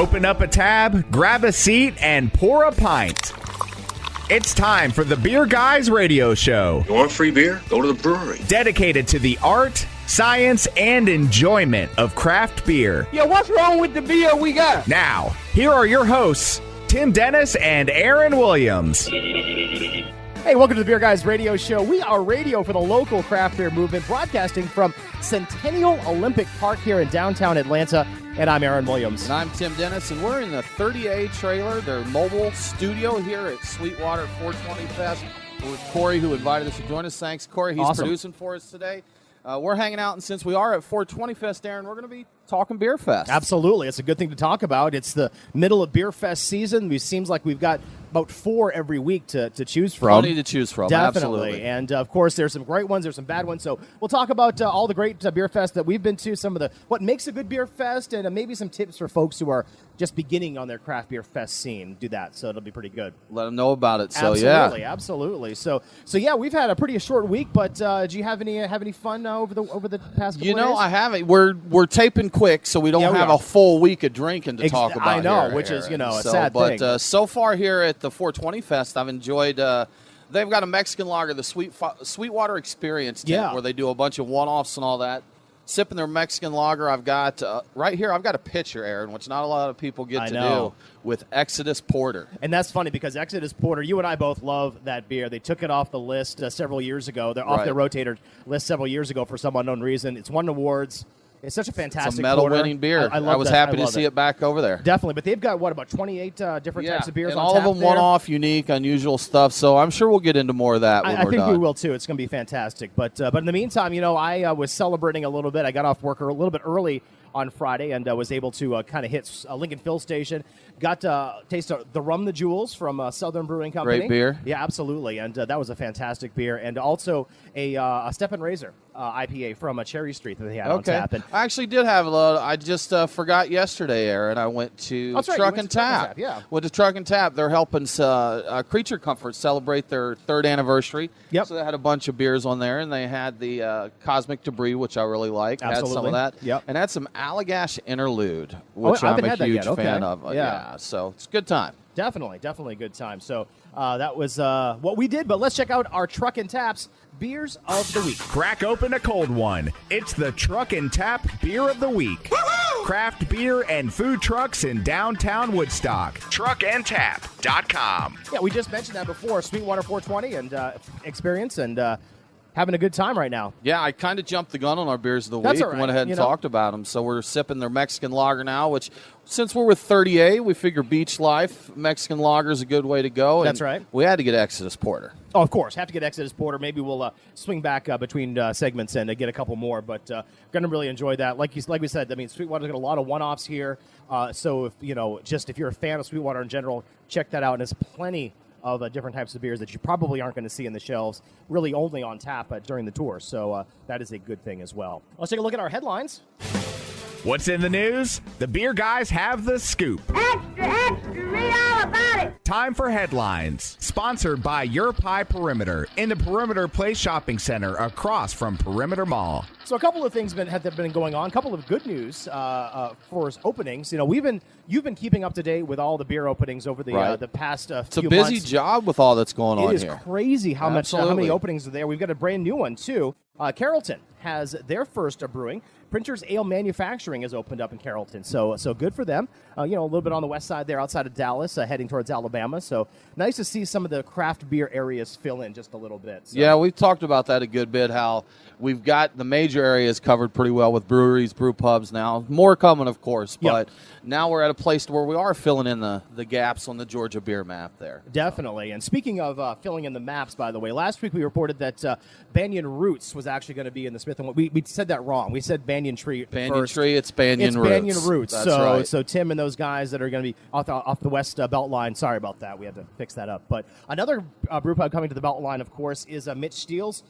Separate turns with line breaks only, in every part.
Open up a tab, grab a seat, and pour a pint. It's time for the Beer Guys Radio Show.
You want free beer? Go to the brewery.
Dedicated to the art, science, and enjoyment of craft beer.
Yo, what's wrong with the beer we got?
Now, here are your hosts, Tim Dennis and Aaron Williams.
Hey, welcome to the Beer Guys Radio Show. We are radio for the local craft beer movement, broadcasting from Centennial Olympic Park here in downtown Atlanta. And I'm Aaron Williams.
And I'm Tim Dennis, and we're in the 30A trailer, their mobile studio here at Sweetwater 420 Fest. We're with Cory, who invited us to join us. Thanks, Cory. He's
awesome.
Producing for us today. We're hanging out, and since we are at 420 Fest, Aaron, we're going to be talking Beer Fest.
Absolutely. It's a good thing to talk about. It's the middle of Beer Fest season. It seems like we've got about 4 every week to choose from.
Plenty to choose from,
Definitely.
Absolutely.
And, of course, there's some great ones. There's some bad ones. So we'll talk about all the great Beer Fest that we've been to, some of the what makes a good Beer Fest, and maybe some tips for folks who are just beginning on their craft beer fest scene. Do that, so it'll be pretty good.
Let them know about it. So
Absolutely. So yeah, we've had a pretty short week, but do you have any fun over the past couple of days?
I haven't. We're taping quick, so we don't have a full week of drinking to talk about.
I know,
here,
which is
Aaron.
a sad thing.
But so far here at the 420 Fest, I've enjoyed. They've got a Mexican lager, the SweetWater Experience tent, where they do a bunch of one-offs and all that. Sipping their Mexican lager, I've got right here. I've got a pitcher, Aaron, which not a lot of people get to do, with Exodus Porter.
And that's funny because Exodus Porter, you and I both love that beer. They took it off the list several years ago. They're off their rotator list several years ago for some unknown reason. It's won awards. It's such a fantastic
It's a medal-winning beer.
I
was happy to see it back over there.
Definitely, but they've got, about 28 different types of beers
and
on
all
tap
of them
there.
one-off, unique, unusual stuff, so I'm sure we'll get into more of that when
I
we're
think
done.
we will, too. It's going to be fantastic. But in the meantime, I was celebrating a little bit. I got off work a little bit early on Friday and was able to kind of hit Lincoln Fill Station. Got to taste the Rum the Jewels from Southern Brewing Company.
Great beer.
Yeah, absolutely. And that was a fantastic beer. And also a Step and Razor IPA from Cherry Street that they had on tap. And
I actually did have a lot. I just forgot yesterday, Aaron. I went to Truck and Tap. Went to Truck and Tap. They're helping Creature Comfort celebrate their 3rd anniversary.
Yep.
So they had a bunch of beers on there, and they had the Cosmic Debris, which I really like.
Absolutely.
Had some of that.
Yep.
And had some Allagash Interlude, which I'm a huge fan of. Yeah, so it's a good time.
Definitely a good time. So that was what we did. But let's check out our Truck and Tap's Beers of the Week.
Crack open a cold one. It's the Truck and Tap Beer of the Week. Woo-hoo! Craft beer and food trucks in downtown Woodstock. Truckandtap.com.
Yeah, we just mentioned that before. Sweetwater 420 and Experience and having a good time right now.
Yeah, I kind of jumped the gun on our beers of the
That's
week
all right.
and went ahead and talked about them. So we're sipping their Mexican lager now, which since we're with 30A, we figure beach life, Mexican lager is a good way to go. And
that's right.
We had to get Exodus Porter.
Oh, of course. Have to get Exodus Porter. Maybe we'll swing back between segments and get a couple more. But going to really enjoy that. Like we said, I mean, Sweetwater's got a lot of one-offs here. So if you're a fan of Sweetwater in general, check that out. And there's plenty of different types of beers that you probably aren't going to see in the shelves, really only on tap during the tour. So that is a good thing as well. Let's take a look at our headlines.
What's in the news? The Beer Guys have the scoop.
Extra, extra, read all about it.
Time for headlines. Sponsored by Your Pie Perimeter in the Perimeter Place Shopping Center across from Perimeter Mall.
So a couple of things have been going on. A couple of good news for openings. You've been keeping up to date with all the beer openings over the past few months.
It's a busy job with all that's going on here.
It is crazy how many openings are there. We've got a brand new one too. Carrollton has their first brewing. Printer's Ale Manufacturing has opened up in Carrollton, so good for them. A little bit on the west side there, outside of Dallas, heading towards Alabama. So nice to see some of the craft beer areas fill in just a little bit. So.
Yeah, we've talked about that a good bit, how we've got the major areas covered pretty well with breweries, brew pubs now. More coming, of course, but now we're at a place where we are filling in the gaps on the Georgia beer map there.
Definitely. And speaking of filling in the maps, by the way, last week we reported that Banyan Roots was actually going to be in the Smith & we said that wrong. We said Banyan Tree first.
Tree, it's Banyan Roots.
Banyan Roots.
That's right.
So Tim and those guys that are going to be off the west belt line, sorry about that. We had to fix that up. But another brew pub coming to the belt line, of course, is Mitch Steele's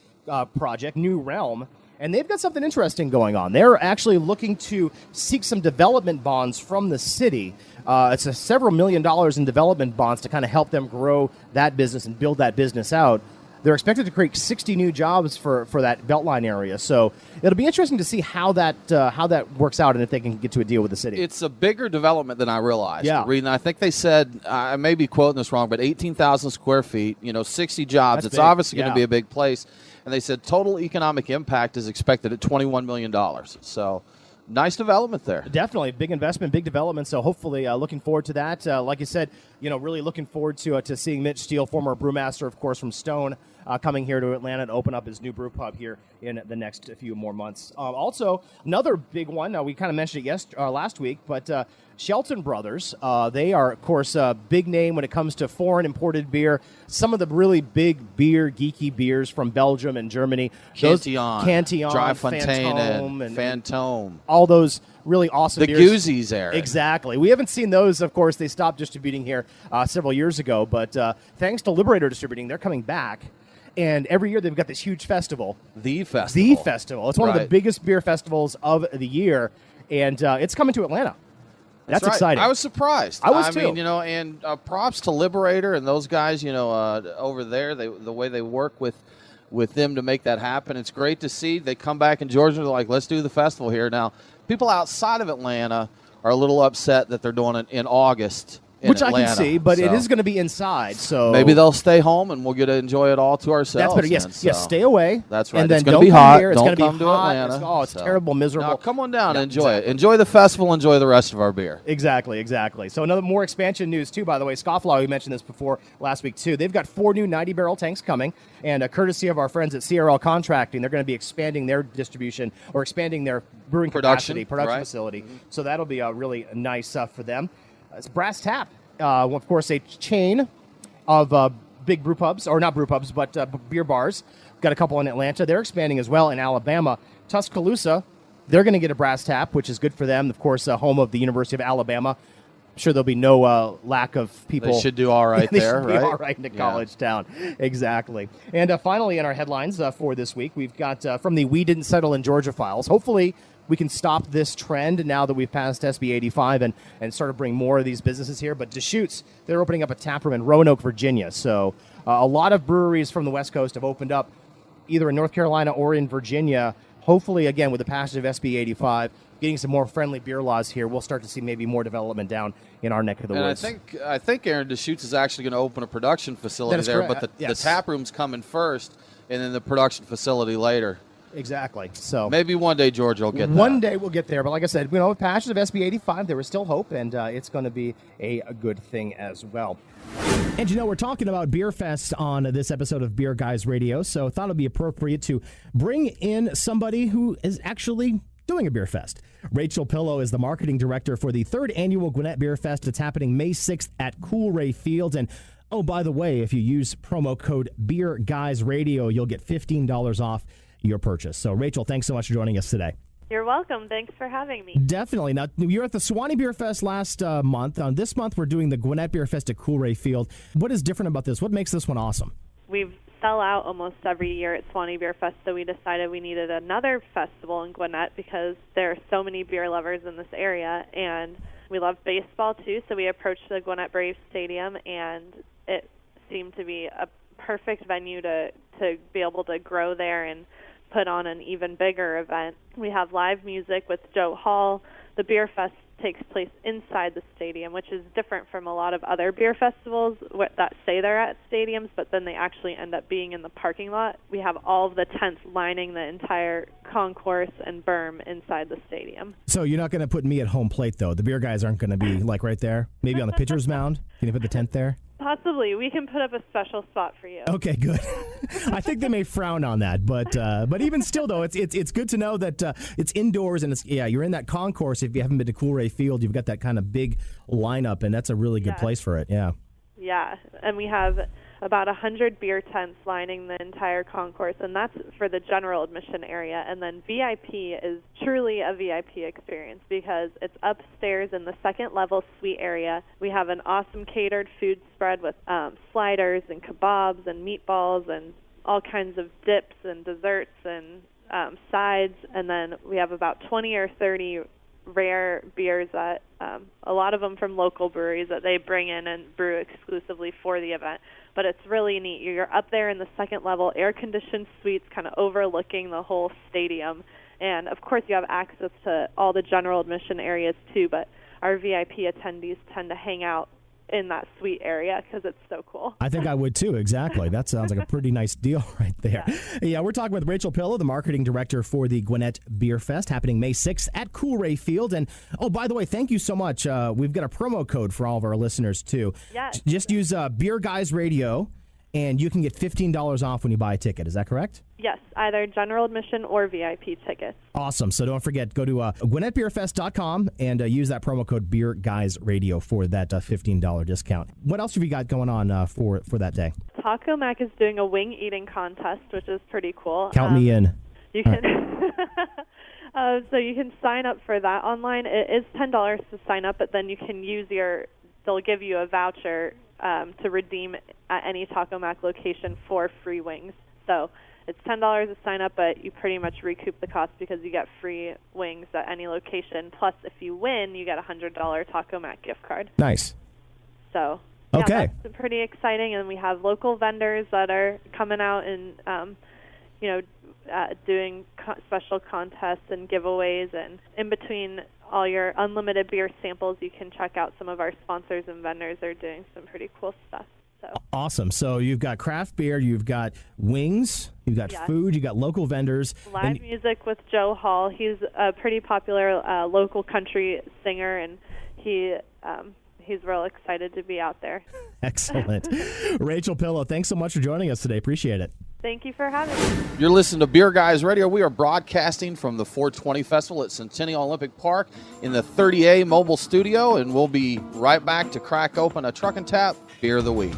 project, New Realm. And they've got something interesting going on. They're actually looking to seek some development bonds from the city. It's several $1 million in development bonds to kind of help them grow that business and build that business out. they're expected to create 60 new jobs for that Beltline area. So it'll be interesting to see how that works out and if they can get to a deal with the city.
It's a bigger development than I realized.
Yeah.
I think they said, I may be quoting this wrong, but 18,000 square feet, 60 jobs.
That's
it's
big.
obviously going
Yeah.
to be a big place. And they said total economic impact is expected at $21 million. So nice development there.
Definitely. Big investment, big development. So hopefully looking forward to that. Like you said, really looking forward to seeing Mitch Steele, former brewmaster, of course, from Stone, coming here to Atlanta to open up his new brew pub here in the next few more months. Also, another big one, we kind of mentioned it last week, but Shelton Brothers, they are, of course, a big name when it comes to foreign imported beer. Some of the really big geeky beers from Belgium and Germany. Cantillon,
Dry Fontaine,
and
Fantôme.
All those really awesome beers.
The Goozies era.
Exactly. We haven't seen those, of course. They stopped distributing here several years ago, but thanks to Liberator Distributing, they're coming back. And every year they've got this huge festival.
The Festival.
It's one of the biggest beer festivals of the year, and it's coming to Atlanta. That's
right.
exciting.
I was surprised.
I was too.
Mean, and props to Liberator and those guys, over there, the way they work with them to make that happen. It's great to see. They come back in Georgia, they're like, let's do the festival here. Now, people outside of Atlanta are a little upset that they're doing it in August.
Which
Atlanta.
I can see, but it is going to be inside, so
maybe they'll stay home and we'll get to enjoy it all to ourselves.
That's better. Yes, stay away.
That's right.
And then
it's going
don't
to be hot.
Here. It's
don't
going to
come
be
to
hot.
Atlanta.
It's terrible, miserable.
No, come on down and enjoy
exactly.
it. Enjoy the festival. Enjoy the rest of our beer.
Exactly. So another more expansion news too. By the way, Scofflaw, we mentioned this before last week too. They've got 4 new 90-barrel tanks coming, and courtesy of our friends at CRL Contracting, they're going to be expanding their distribution or expanding their brewing production
right.
facility. Mm-hmm. So that'll be really nice for them. It's Brass Tap. Of course, a chain of big brew pubs, or not brew pubs, but beer bars. Got a couple in Atlanta. They're expanding as well in Alabama. Tuscaloosa, they're going to get a Brass Tap, which is good for them. Of course, home of the University of Alabama. I'm sure there'll be no lack of people.
They should do all right there,
should
right?
Be all right in a college town. Exactly. And finally, in our headlines for this week, we've got from the We Didn't Settle in Georgia files. Hopefully, we can stop this trend now that we've passed SB 85 and sort of bring more of these businesses here. But Deschutes, they're opening up a tap room in Roanoke, Virginia. So a lot of breweries from the West Coast have opened up either in North Carolina or in Virginia. Hopefully, again, with the passage of SB 85, getting some more friendly beer laws here, we'll start to see maybe more development down in our neck of the woods.
I think Aaron Deschutes is actually going to open a production facility there,
correct.
but the tap room's coming first, and then the production facility later.
Exactly. So
maybe one day Georgia will get there.
One day we'll get there. But like I said, with passage of SB 85, there was still hope, and it's going to be a good thing as well.
And we're talking about Beer Fest on this episode of Beer Guys Radio, so I thought it would be appropriate to bring in somebody who is actually doing a beer fest. Rachael Pillow is the marketing director for the 3rd annual Gwinnett Beer Fest. It's happening May 6th at Coolray Field. And oh, by the way, if you use promo code Beer Guys Radio, you'll get $15 off your purchase. So, Rachael, thanks so much for joining us today.
You're welcome. Thanks for having me.
Definitely. Now, you were at the Suwannee Beer Fest last month. This month, we're doing the Gwinnett Beer Fest at Coolray Field. What is different about this? What makes this one awesome?
We sell out almost every year at Suwannee Beer Fest, so we decided we needed another festival in Gwinnett because there are so many beer lovers in this area, and we love baseball too, so we approached the Gwinnett Braves Stadium, and it seemed to be a perfect venue to be able to grow there and put on an even bigger event. We have live music with Joe Hall. The Beer Fest takes place inside the stadium, which is different from a lot of other beer festivals that say they're at stadiums, but then they actually end up being in the parking lot. We have all of the tents lining the entire concourse and berm inside the stadium.
So you're not going to put me at home plate, though? The beer guys aren't going to be like right there? Maybe on the pitcher's mound? Can you put the tent there?
Possibly. We can put up a special spot for you.
Okay, good. I think they may frown on that, but even still, though, it's good to know that it's indoors and you're in that concourse. If you haven't been to Coolray Field, you've got that kind of big lineup, and that's a really good place for it. Yeah.
Yeah, and we have about 100 beer tents lining the entire concourse, and that's for the general admission area. And then VIP is truly a VIP experience because it's upstairs in the second level suite area. We have an awesome catered food spread with sliders and kebabs and meatballs and all kinds of dips and desserts and sides. And then we have about 20 or 30 rare beers that a lot of them from local breweries that they bring in and brew exclusively for the event. But it's really neat. You're up there in the second level, air-conditioned suites kind of overlooking the whole stadium. And, of course, you have access to all the general admission areas, too, but our VIP attendees tend to hang out in that suite area because it's so cool.
I think I would too, exactly. That sounds like a pretty nice deal right there. Yeah, we're talking with Rachael Pillow, the marketing director for the Gwinnett Beer Fest, happening May 6th at Coolray Field. And, oh, by the way, thank you so much. We've got a promo code for all of our listeners, too.
Yes.
Just use Beer Guys Radio, and you can get $15 off when you buy a ticket. Is that correct?
Yes, either general admission or VIP tickets.
Awesome. So don't forget, go to GwinnettBeerFest.com and use that promo code BeerGuysRadio for that $15 discount. What else have you got going on for that day?
Taco Mac is doing a wing eating contest, which is pretty cool.
Count me in.
You can so you can sign up for that online. It is $10 to sign up, but then you can use they'll give you a voucher to redeem at any Taco Mac location for free wings. So it's $10 to sign up, but you pretty much recoup the cost because you get free wings at any location. Plus, if you win, you get a $100 Taco Mac gift card.
Nice.
So,
okay.
That's pretty exciting. And we have local vendors that are coming out and, doing special contests and giveaways. And in between all your unlimited beer samples, you can check out some of our sponsors and vendors. They're doing some pretty cool stuff. So.
Awesome. So you've got craft beer, you've got wings, you've got food, you've got local vendors.
Live music with Joe Hall. He's a pretty popular local country singer, and he's real excited to be out there.
Excellent. Rachael Pillow, thanks so much for joining us today. Appreciate it.
Thank you for having me.
You're listening to Beer Guys Radio. We are broadcasting from the 420 Festival at Centennial Olympic Park in the 30A mobile studio, and we'll be right back to crack open a Truck and Tap Beer of the Week.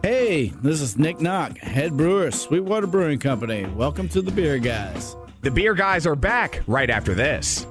Hey, this is Nick Knock, head brewer, SweetWater Brewing Company. Welcome to the Beer Guys.
The Beer Guys are back right after this.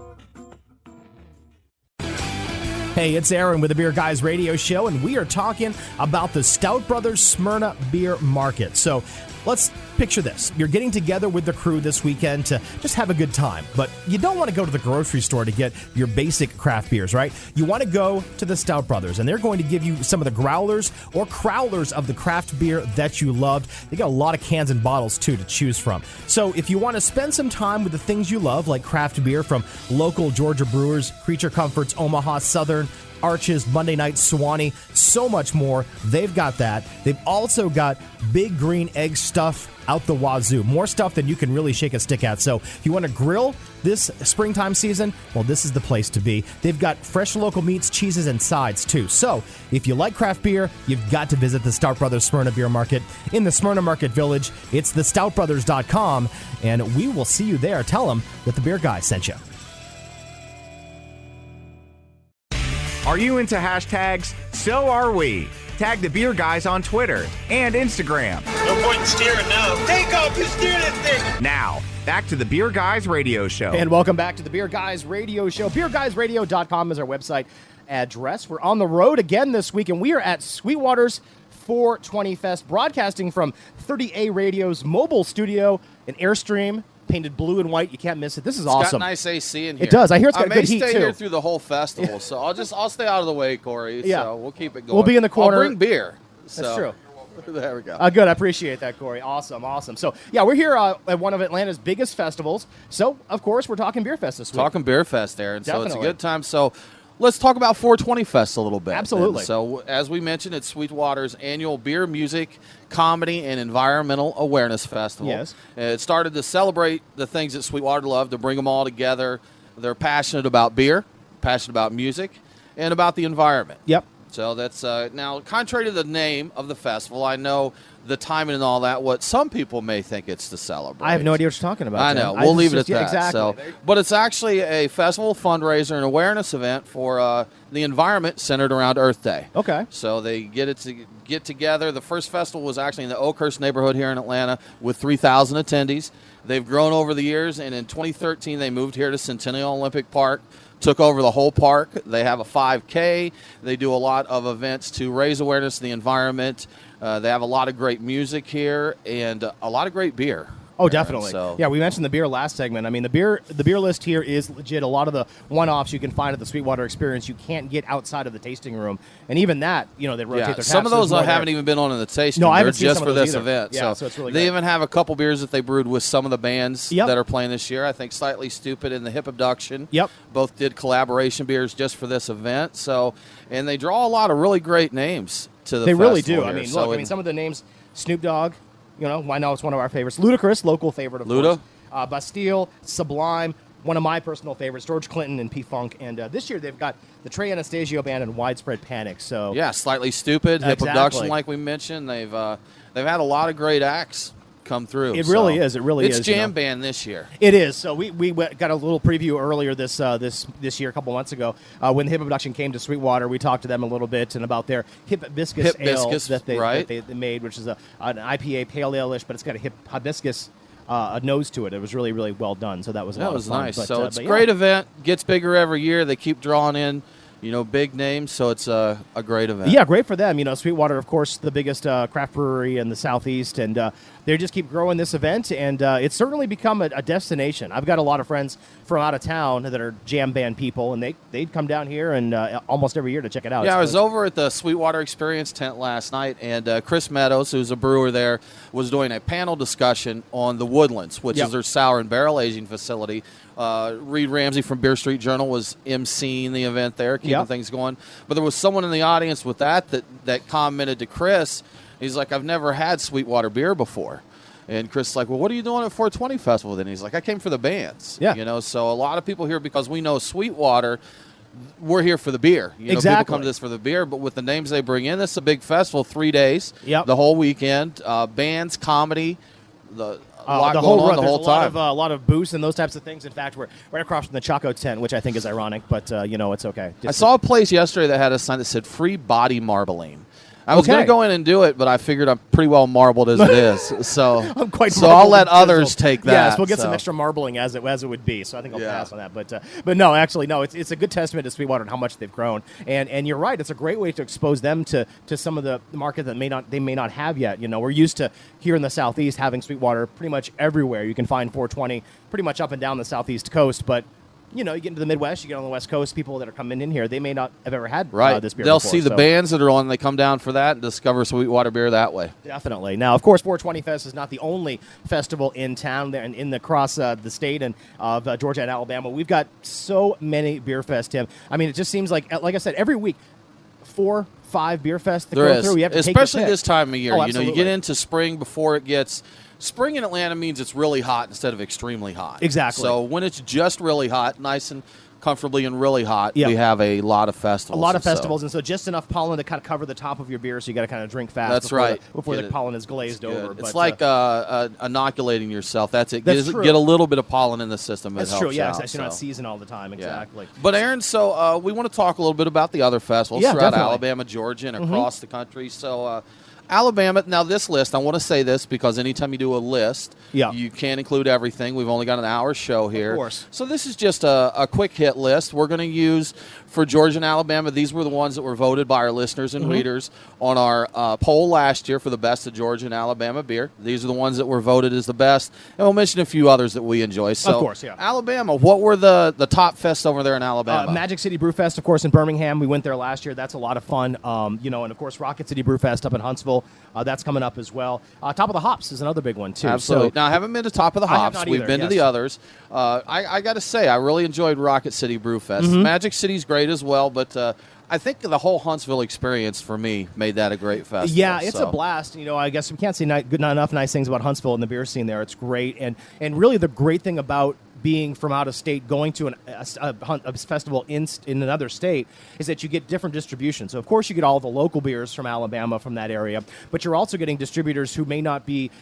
Hey, it's Aaron with the Beer Guys Radio Show, and we are talking about the Stout Brothers Smyrna Beer Market. So let's picture this. You're getting together with the crew this weekend to just have a good time, but you don't want to go to the grocery store to get your basic craft beers, right? You want to go to the Stout Brothers, and they're going to give you some of the growlers or crowlers of the craft beer that you loved. They got a lot of cans and bottles, too, to choose from. So if you want to spend some time with the things you love, like craft beer from local Georgia brewers, Creature Comforts, Omaha Southern, Arches, Monday Night, Sewanee, so much more. They've got that. They've also got Big Green Egg stuff out the wazoo. More stuff than you can really shake a stick at. So if you want to grill this springtime season, well, this is the place to be. They've got fresh local meats, cheeses, and sides, too. So if you like craft beer, you've got to visit the Stout Brothers Smyrna Beer Market in the Smyrna Market Village. It's thestoutbrothers.com, and we will see you there. Tell them that the Beer Guy sent you.
Are you into hashtags? So are we. Tag the Beer Guys on Twitter and Instagram.
No point in steering now. Take off, you steer that thing.
Now, back to the Beer Guys Radio Show.
And welcome back to the Beer Guys Radio Show. BeerGuysRadio.com is our website address. We're on the road again this week, and we are at SweetWater's 420 Fest, broadcasting from 30A Radio's mobile studio in Airstream. Painted blue and white. You can't miss it. This is awesome.
It's got nice AC in here.
It does. I hear it's got good heat, too.
I may stay here through the whole festival, so I'll stay out of the way, Corey.
Yeah.
So we'll keep it going.
We'll be in the corner.
I'll bring beer.
That's true.
There we go.
Good. I appreciate that, Corey. Awesome. So, yeah, we're here at one of Atlanta's biggest festivals. So, of course, we're talking Beer Fest this week.
Talking Beer Fest, Aaron.
Definitely.
So it's a good time. So let's talk about 420 Fest a little bit.
Absolutely.
And so, as we mentioned, it's SweetWater's annual beer, music, comedy, and environmental awareness festival.
Yes.
It started to celebrate the things that SweetWater love, to bring them all together. They're passionate about beer, passionate about music, and about the environment.
Yep.
So that's now, contrary to the name of the festival, I know the timing and all that, what some people may think it's to celebrate.
I have no idea what you're talking about.
I know. We'll leave it at that.
Exactly.
So, but it's actually a festival fundraiser and awareness event for the environment centered around Earth Day.
Okay.
So they get together. The first festival was actually in the Oakhurst neighborhood here in Atlanta with 3,000 attendees. They've grown over the years, and in 2013 they moved here to Centennial Olympic Park, took over the whole park. They have a 5K. They do a lot of events to raise awareness of the environment. They have a lot of great music here and a lot of great beer.
Oh, definitely.
So.
Yeah, we mentioned the beer last segment. I mean, the beer list here is legit. A lot of the one-offs you can find at the SweetWater Experience you can't get outside of the tasting room, and even that, they rotate their taps.
Some of those I haven't even been on in the tasting room.
No, I haven't
They're
seen
just
some
for
of those
this
either.
event.
Yeah, so it's really
they
great.
even have a couple beers that they brewed with some of the bands that are playing this year. I think Slightly Stupid and the Hip Abduction.
Yep.
Both did collaboration beers just for this event. So, and they draw a lot of really great names to the
They really
festival
do.
here.
I mean,
So
look, some of the names, Snoop Dogg, I know it's one of our favorites. Ludacris, local favorite, of
Luda.
course. Bastille, Sublime, one of my personal favorites, George Clinton and P-Funk. And this year they've got the Trey Anastasio Band and Widespread Panic. So
yeah, Slightly Stupid, Hip
Exactly.
Abduction, like we mentioned. They've had a lot of great acts come through.
It really is. It really is.
It's jam band this year.
It is. So we got a little preview earlier this year, a couple months ago, when the Hip Abduction came to Sweetwater. We talked to them a little bit and about their Hip Hibiscus Ale that they made, which is an IPA pale ale-ish, but it's got a hip hibiscus a nose to it. It was really, really well done. So that was a lot of fun.
Nice.
But,
So it's a
yeah.
great event. Gets bigger every year. They keep drawing in, big names. So it's a great event.
Yeah, great for them. Sweetwater, of course, the biggest craft brewery in the Southeast, and they just keep growing this event, and it's certainly become a destination. I've got a lot of friends from out of town that are jam band people, and they'd come down here and almost every year to check it out.
Yeah, I was over at the SweetWater Experience tent last night, and Chris Meadows, who's a brewer there, was doing a panel discussion on the Woodlands, which is their sour and barrel aging facility. Reed Ramsey from Beer Street Journal was emceeing the event there, keeping things going. But there was someone in the audience with that commented to Chris. He's like, I've never had Sweetwater beer before. And Chris is like, well, what are you doing at 420 Festival then? He's like, I came for the bands.
Yeah.
So a lot of people here, because we know Sweetwater, we're here for the beer.
Exactly.
People come to this for the beer, but with the names they bring in, this is a big festival, 3 days,
the
whole weekend, bands, comedy, the
whole
going on
run.
the whole time.
A lot of booths and those types of things. In fact, we're right across from the Chacos tent, which I think is ironic, but it's okay.
I saw a place yesterday that had a sign that said free body marbling. I was going to go in and do it, but I figured I'm pretty well marbled as it is. So
I'm quite
so I'll let others take that.
Yes, we'll get some extra marbling as it would be. So I think I'll pass on that. But no, actually, no. It's a good testament to Sweetwater and how much they've grown. And you're right. It's a great way to expose them to some of the market that they may not have yet. We're used to here in the Southeast having Sweetwater pretty much everywhere. You can find 420 pretty much up and down the Southeast coast, but. You get into the Midwest, you get on the West Coast, people that are coming in here, they may not have ever had this beer
They'll
before.
see the bands that are on, they come down for that and discover Sweetwater beer that way.
Definitely. Now, of course, 420 Fest is not the only festival in town and in across the state and of Georgia and Alabama. We've got so many beer fests, Tim. I mean, it just seems like I said, every week, 4, 5 beer fests that go through. You have to
especially
take your pick.
this time of year.
Oh,
You get into spring before it gets. Spring in Atlanta means it's really hot instead of extremely hot.
Exactly.
So when it's just really hot, nice and comfortably and really hot, we have a lot of festivals.
And so just enough pollen to kind of cover the top of your beer, so you got to kind of drink fast.
That's right.
Before the pollen is glazed over.
It's like inoculating yourself. That's it.
That's true.
Get a little bit of pollen in the system.
That's true. Yeah,
out,
you're not season all the time. Exactly.
Yeah. But Aaron, so we want to talk a little bit about the other festivals throughout
definitely.
Alabama, Georgia, and across the country. So. Alabama, now this list, I want to say this because anytime you do a list, you can't include everything. We've only got an hour show here.
Of course.
So this is just a quick hit list. We're going to use, for Georgia and Alabama, these were the ones that were voted by our listeners and readers on our poll last year for the best of Georgia and Alabama beer. These are the ones that were voted as the best. And we'll mention a few others that we enjoy. So,
of course,
Alabama, what were the top fests over there in Alabama?
Magic City Brew Fest, of course, in Birmingham. We went there last year. That's a lot of fun. And, of course, Rocket City Brew Fest up in Huntsville. That's coming up as well. Top of the Hops is another big one, too.
Absolutely.
So,
now, I haven't been to Top of the Hops.
Not
We've
either,
been to the others. I got to say, I really enjoyed Rocket City Brew Fest. Magic City's great as well, but I think the whole Huntsville experience, for me, made that a great festival.
Yeah, it's a blast. I guess we can't say not enough nice things about Huntsville and the beer scene there. It's great. And really the great thing about being from out of state, going to a festival in another state, is that you get different distribution. So, of course, you get all the local beers from Alabama, from that area, but you're also getting distributors who may not be,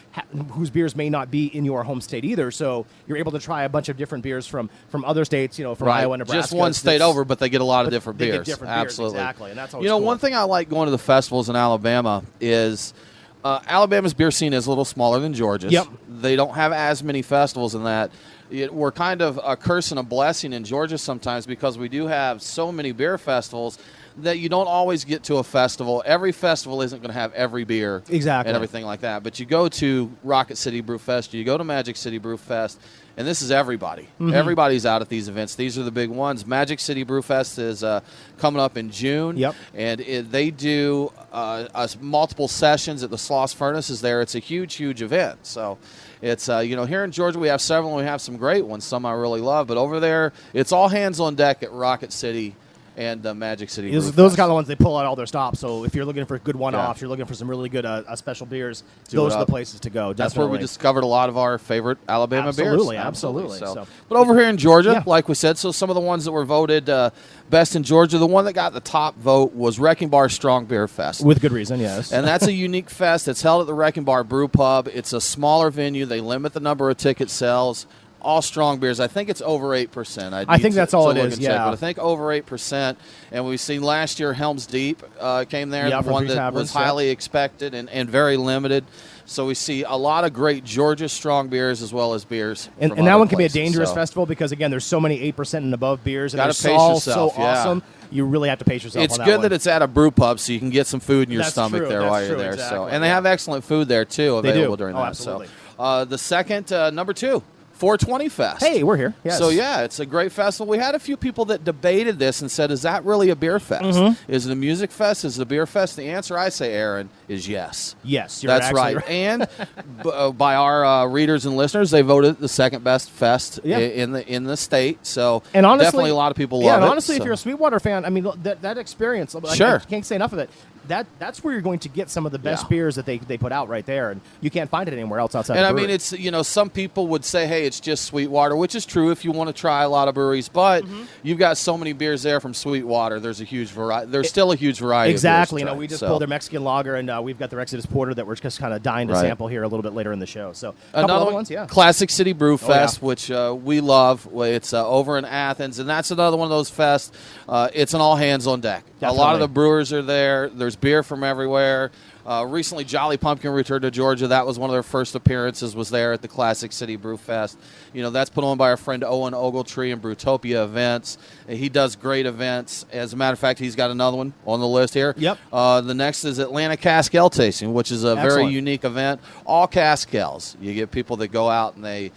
whose beers may not be in your home state either. So you're able to try a bunch of different beers from other states, from Iowa, Nebraska.
Just one state over, but they get a lot of different beers.
Get different
Absolutely.
beers, exactly. And that's always
cool.
One
thing I like going to the festivals in Alabama is Alabama's beer scene is a little smaller than Georgia's.
Yep.
They don't have as many festivals in that. We're kind of a curse and a blessing in Georgia sometimes because we do have so many beer festivals that you don't always get to a festival. Every festival isn't going to have every beer
exactly
and everything like that. But you go to Rocket City Brew Fest, you go to Magic City Brew Fest, and this is everybody.
Mm-hmm.
Everybody's out at these events. These are the big ones. Magic City Brew Fest is coming up in June.
Yep.
And they do multiple sessions at the Sloss Furnaces there. It's a huge, huge event. So it's, here in Georgia we have several, and we have some great ones. Some I really love. But over there, it's all hands on deck at Rocket City and Magic City Brew Fest.
Those are kind of the ones they pull out all their stops. So if you're looking for good one-offs, you're looking for some really good special beers, those are the places to go.
That's where we discovered a lot of our favorite Alabama beers.
Absolutely.
So, but over here in Georgia, like we said, so some of the ones that were voted best in Georgia, the one that got the top vote was Wrecking Bar Strong Beer Fest.
With good reason, yes.
And that's a unique fest. It's held at the Wrecking Bar Brew Pub. It's a smaller venue. They limit the number of ticket sales. All strong beers. I think it's over 8%.
I think that's all it is,
check, but I think over 8%. And we've seen last year Helm's Deep came there, the one that was highly expected and very limited. So we see a lot of great Georgia strong beers as well as beers.
And that one can be a dangerous festival because, again, there's so many 8% and above beers. And
gotta
they're
pace
all
yourself,
so awesome. You really have to pace yourself
It's
on
good
that
it's at a brew pub so you can get some food in your stomach
true.
there while you're there.
Exactly.
So, and they have excellent food there, too, available during that.
Absolutely.
So the second, number 2. 420 Fest.
Hey, we're here. Yes.
So, it's a great festival. We had a few people that debated this and said, is that really a beer fest? Mm-hmm. Is it a music fest? Is it a beer fest? The answer, I say, Aaron, is yes.
Yes,
that's right. And by our readers and listeners, they voted the second best fest in the state. So,
and honestly,
definitely a lot of people love it.
Yeah, and honestly, if you're a Sweetwater fan, I mean, that experience, I can't say enough of it. That's where you're going to get some of the best beers that they put out right there, and you can't find it anywhere else outside.
And
the
brewery. It's some people would say, hey, it's just Sweetwater, which is true if you want to try a lot of breweries, but you've got so many beers there from Sweetwater. There's a huge variety. There's still a huge variety.
Exactly.
Of beers to try,
we just pulled their Mexican lager, and we've got their Exodus Porter that we're just kind of dying to sample here a little bit later in the show. So
another one, Classic City Brew Fest, which we love. It's over in Athens, and that's another one of those fests. It's an all hands on deck.
Definitely.
A lot of the brewers are there. There's beer from everywhere. Recently, Jolly Pumpkin returned to Georgia. That was one of their first appearances, was there at the Classic City Brew Fest. That's put on by our friend Owen Ogletree and Brewtopia Events. He does great events. As a matter of fact, he's got another one on the list here.
Yep.
The next is Atlanta Cask Ale Tasting, which is a very unique event. All cask ales. You get people that go out and they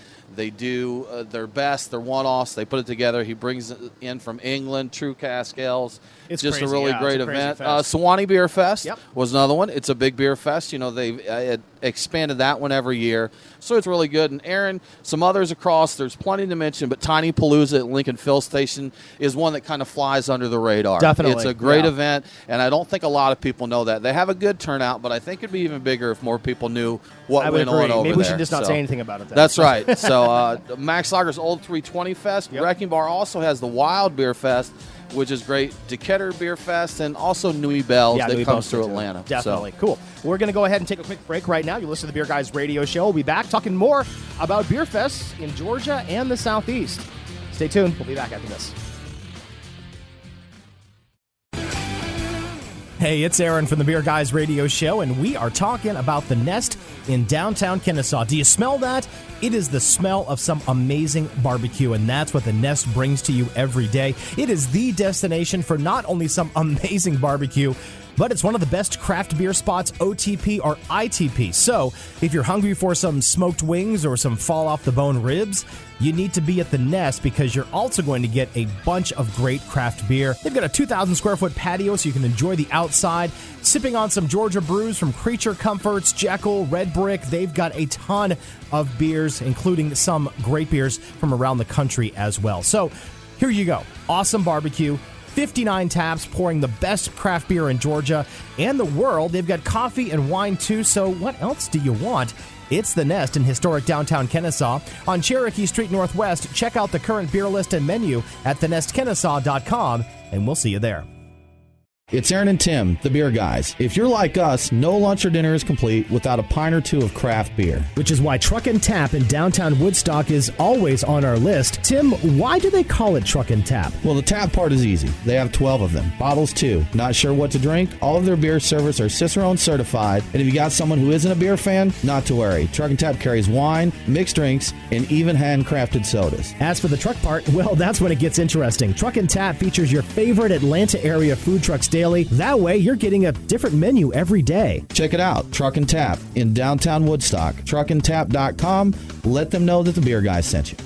do their best, their one-offs. They put it together. He brings it in from England, true cask ales.
It's
just
crazy,
a really great event.
Fest.
Sewanee Beer Fest was another one. It's a big beer fest. They've expanded that one every year. So it's really good. And, Aaron, some others across, there's plenty to mention, but Tiny Palooza at Lincoln Fill Station is one that kind of flies under the radar.
Definitely.
It's a great event, and I don't think a lot of people know that. They have a good turnout, but I think it'd be even bigger if more people knew what went on over there.
Maybe we should just not say anything about it then.
That's right. So Max Lager's Old 320 Fest. Wrecking Bar also has the Wild Beer Fest, which is great. Decatur Beer Fest, and also Newey Bells that comes through Atlanta.
Definitely. Cool. We're going to go ahead and take a quick break right now. You listen to the Beer Guys Radio Show. We'll be back talking more about beer fests in Georgia and the Southeast. Stay tuned. We'll be back after this. Hey, it's Aaron from the Beer Guys Radio Show, and we are talking about the Nest in downtown Kennesaw. Do you smell that? It is the smell of some amazing barbecue, and that's what the Nest brings to you every day. It is the destination for not only some amazing barbecue, but it's one of the best craft beer spots, OTP or ITP. So if you're hungry for some smoked wings or some fall-off-the-bone ribs, you need to be at the Nest because you're also going to get a bunch of great craft beer. They've got a 2,000-square-foot patio so you can enjoy the outside, sipping on some Georgia brews from Creature Comforts, Jekyll, Red Brick. They've got a ton of beers, including some great beers from around the country as well. So here you go. Awesome barbecue. 59 taps pouring the best craft beer in Georgia and the world. They've got coffee and wine, too, so what else do you want? It's the Nest in historic downtown Kennesaw. On Cherokee Street Northwest, check out the current beer list and menu at thenestkennesaw.com, and we'll see you there.
It's Aaron and Tim, the beer guys. If you're like us, no lunch or dinner is complete without a pint or two of craft beer.
Which is why Truck and Tap in downtown Woodstock is always on our list. Tim, why do they call it Truck and Tap?
Well, the tap part is easy. They have 12 of them. Bottles, too. Not sure what to drink? All of their beer servers are Cicerone certified. And if you got someone who isn't a beer fan, not to worry. Truck and Tap carries wine, mixed drinks, and even handcrafted sodas.
As for the truck part, well, that's when it gets interesting. Truck and Tap features your favorite Atlanta area food trucks daily. That way, you're getting a different menu every day.
Check it out, Truck and Tap in downtown Woodstock. Truckandtap.com. Let them know that the beer guy sent you.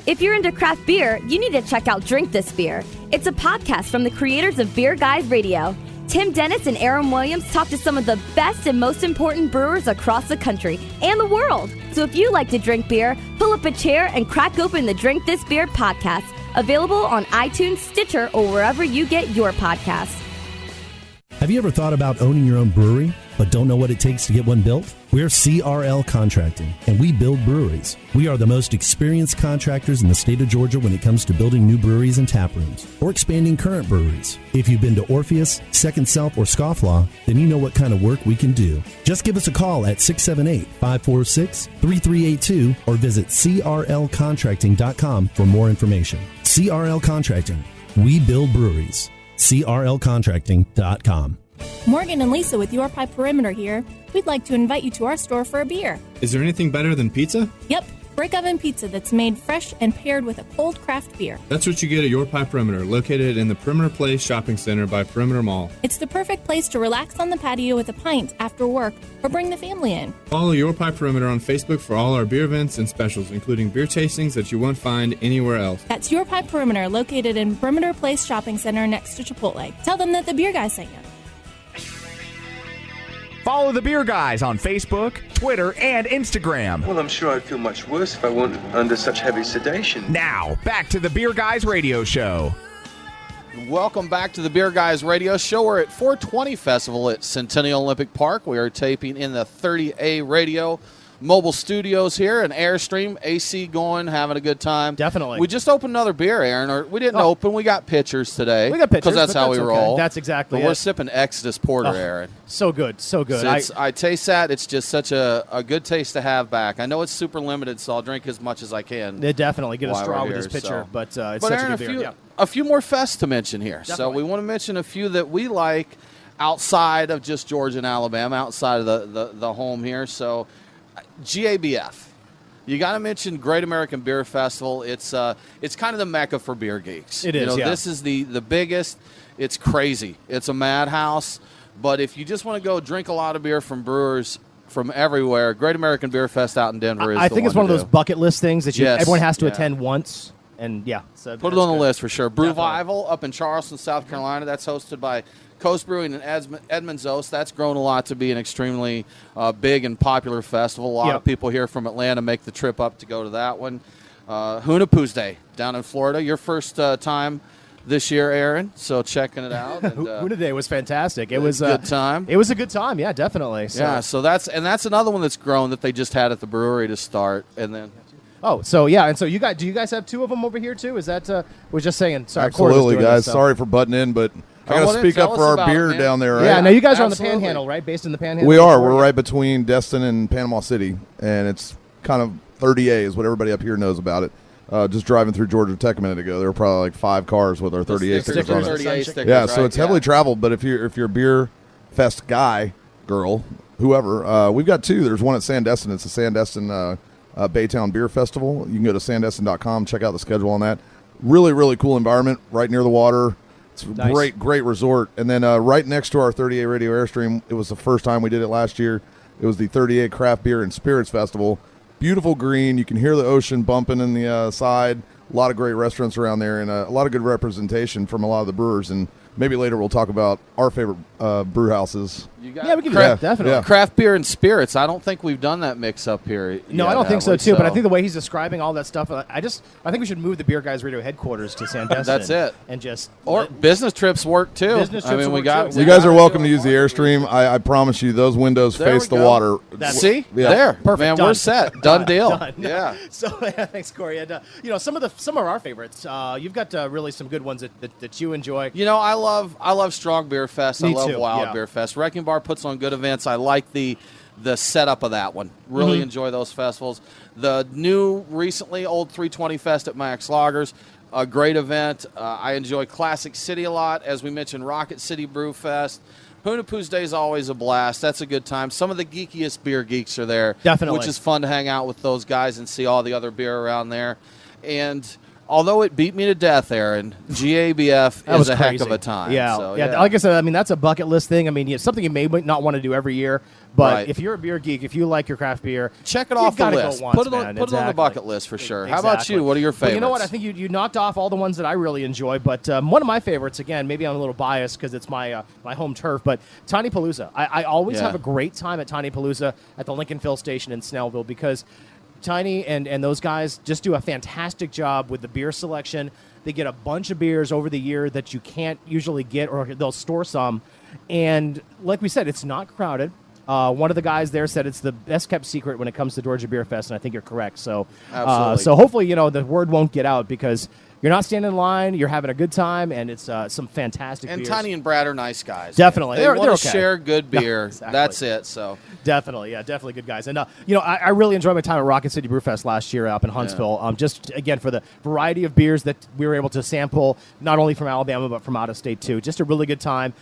If you're into craft beer, you need to check out Drink This Beer. It's a podcast from the creators of Beer Guys Radio. Tim Dennis and Aaron Williams talk to some of the best and most important brewers across the country and the world. So if you like to drink beer, pull up a chair and crack open the Drink This Beer podcast. Available on iTunes, Stitcher, or wherever you get your podcasts.
Have you ever thought about owning your own brewery, but don't know what it takes to get one built? We're CRL Contracting, and we build breweries. We are the most experienced contractors in the state of Georgia when it comes to building new breweries and tap rooms, or expanding current breweries. If you've been to Orpheus, Second Self, or Scofflaw, then you know what kind of work we can do. Just give us a call at 678-546-3382 or visit crlcontracting.com for more information. CRL Contracting. We build breweries. crlcontracting.com.
Morgan and Lisa with Your Pie Perimeter here. We'd like to invite you to our store for a beer.
Is there anything better than pizza?
Yep, brick oven pizza that's made fresh and paired with a cold craft beer.
That's what you get at Your Pie Perimeter, located in the Perimeter Place Shopping Center by Perimeter Mall.
It's the perfect place to relax on the patio with a pint after work or bring the family in.
Follow Your Pie Perimeter on Facebook for all our beer events and specials, including beer tastings that you won't find anywhere else.
That's Your Pie Perimeter, located in Perimeter Place Shopping Center next to Chipotle. Tell them that the beer guy sent you.
Follow the Beer Guys on Facebook, Twitter, and Instagram.
Well, I'm sure I'd feel much worse if I weren't under such heavy sedation.
Now, back to the Beer Guys radio show.
Welcome back to the Beer Guys radio show. We're at 420 Festival at Centennial Olympic Park. We are taping in the 30A radio mobile studios here, and Airstream, AC going, having a good time.
Definitely.
We just opened another beer, Aaron. Or we didn't open. We got pitchers today.
We got pitchers.
Because that's how we roll.
That's exactly
but
it.
We're sipping Exodus Porter, Aaron.
So good. So good.
So I taste that. It's just such a good taste to have back. I know it's super limited, so I'll drink as much as I can.
Definitely. Get a straw with this pitcher. But it's such
Aaron,
a good beer.
A few more fests to mention here.
Definitely.
So we want to mention a few that we like outside of just Georgia and Alabama, outside of the home here. So GABF. You got to mention Great American Beer Festival. It's kind of the mecca for beer geeks.
It is,
This is the biggest. It's crazy. It's a madhouse. But if you just want to go drink a lot of beer from brewers from everywhere, Great American Beer Fest out in Denver is
I think it's one of those bucket list things that everyone has to
Yeah.
attend once. And, so
put it on the list for sure. Brewvival up in Charleston, South Carolina. That's hosted by Coast Brewing and Edmund Zost. That's grown a lot to be an extremely big and popular festival. A lot of people here from Atlanta make the trip up to go to that one. Hunapoo's Day down in Florida. Your first time this year, Aaron, so checking it out. And,
Huna Day was fantastic. It was
a good time.
It was a good time, yeah, definitely. So.
Yeah, so that's another one that's grown that they just had at the brewery to start, and then.
Oh, so yeah, and so do you guys have two of them over here too? Is that we're just saying? Sorry,
absolutely, guys.
This,
sorry for butting in, but I got to speak up for our beer down there. Right?
Yeah, now you guys are on the Panhandle, right? Based in the Panhandle.
We are. We're right between Destin and Panama City, and it's kind of 30A is what everybody up here knows about it. Just driving through Georgia Tech a minute ago, there were probably like 5 cars with our 30A stickers on it.
30A stickers,
yeah, so
right?
it's heavily traveled. But if you're a beer fest guy, girl, whoever, we've got 2. There's one at Sandestin. It's a Sandestin Baytown Beer Festival. You can go to sandestin.com, check out the schedule on that. Really, really cool environment right near the water. It's a great resort. And then right next to our 30A Radio Airstream, it was the first time we did it last year. It was the 30A Craft Beer and Spirits Festival. Beautiful green. You can hear the ocean bumping in the side. A lot of great restaurants around there and a lot of good representation from a lot of the brewers. And maybe later we'll talk about our favorite brew houses.
We can do that, definitely.
Yeah.
Craft beer and spirits. I don't think we've done that mix up here.
No, I don't think so, too. But I think the way he's describing all that stuff, I think we should move the Beer Guys Radio headquarters to Sandestin.
That's it.
And just
business trips work too.
You guys are welcome to use the Airstream. I promise you, those windows face the water.
See, there,
perfect.
Man,
Done.
we're set. Done deal.
Done.
Yeah.
So thanks, Cory. And some of our favorites. You've got really some good ones that you enjoy.
I love Strong Beer Fest.
Me
I love
too,
Wild
yeah.
Beer Fest. Wrecking Bar puts on good events. I like the setup of that one. Really enjoy those festivals. The new, recently, Old 320 Fest at Max Lagers, a great event. I enjoy Classic City a lot. As we mentioned, Rocket City Brew Fest. Hoonapoo's Day is always a blast. That's a good time. Some of the geekiest beer geeks are there.
Definitely.
Which is fun to hang out with those guys and see all the other beer around there. And although it beat me to death, Aaron, GABF is a heck of a time.
Yeah.
So,
Like I said, I mean, that's a bucket list thing. I mean, it's something you may not want to do every year, but if you're a beer geek, if you like your craft beer,
check it off the list.
Once,
put it on the bucket list for sure. How about you? What are your favorites?
Well, you know what? I think you knocked off all the ones that I really enjoy, but one of my favorites, again, maybe I'm a little biased because it's my home turf, but Tiny Palooza. I always have a great time at Tiny Palooza at the Lincoln Fill Station in Snellville because Tiny and those guys just do a fantastic job with the beer selection. They get a bunch of beers over the year that you can't usually get, or they'll store some. And like we said, it's not crowded. One of the guys there said it's the best kept secret when it comes to Georgia Beer Fest, and I think you're correct. So, so hopefully, the word won't get out because you're not standing in line, you're having a good time, and it's some fantastic beers.
And Tiny and Brad are nice guys.
Definitely.
They want to
okay.
share good beer.
Exactly.
That's it. So
definitely good guys. And, I really enjoyed my time at Rocket City Brew Fest last year up in Huntsville. Just, again, for the variety of beers that we were able to sample, not only from Alabama, but from out of state, too. Just a really good time.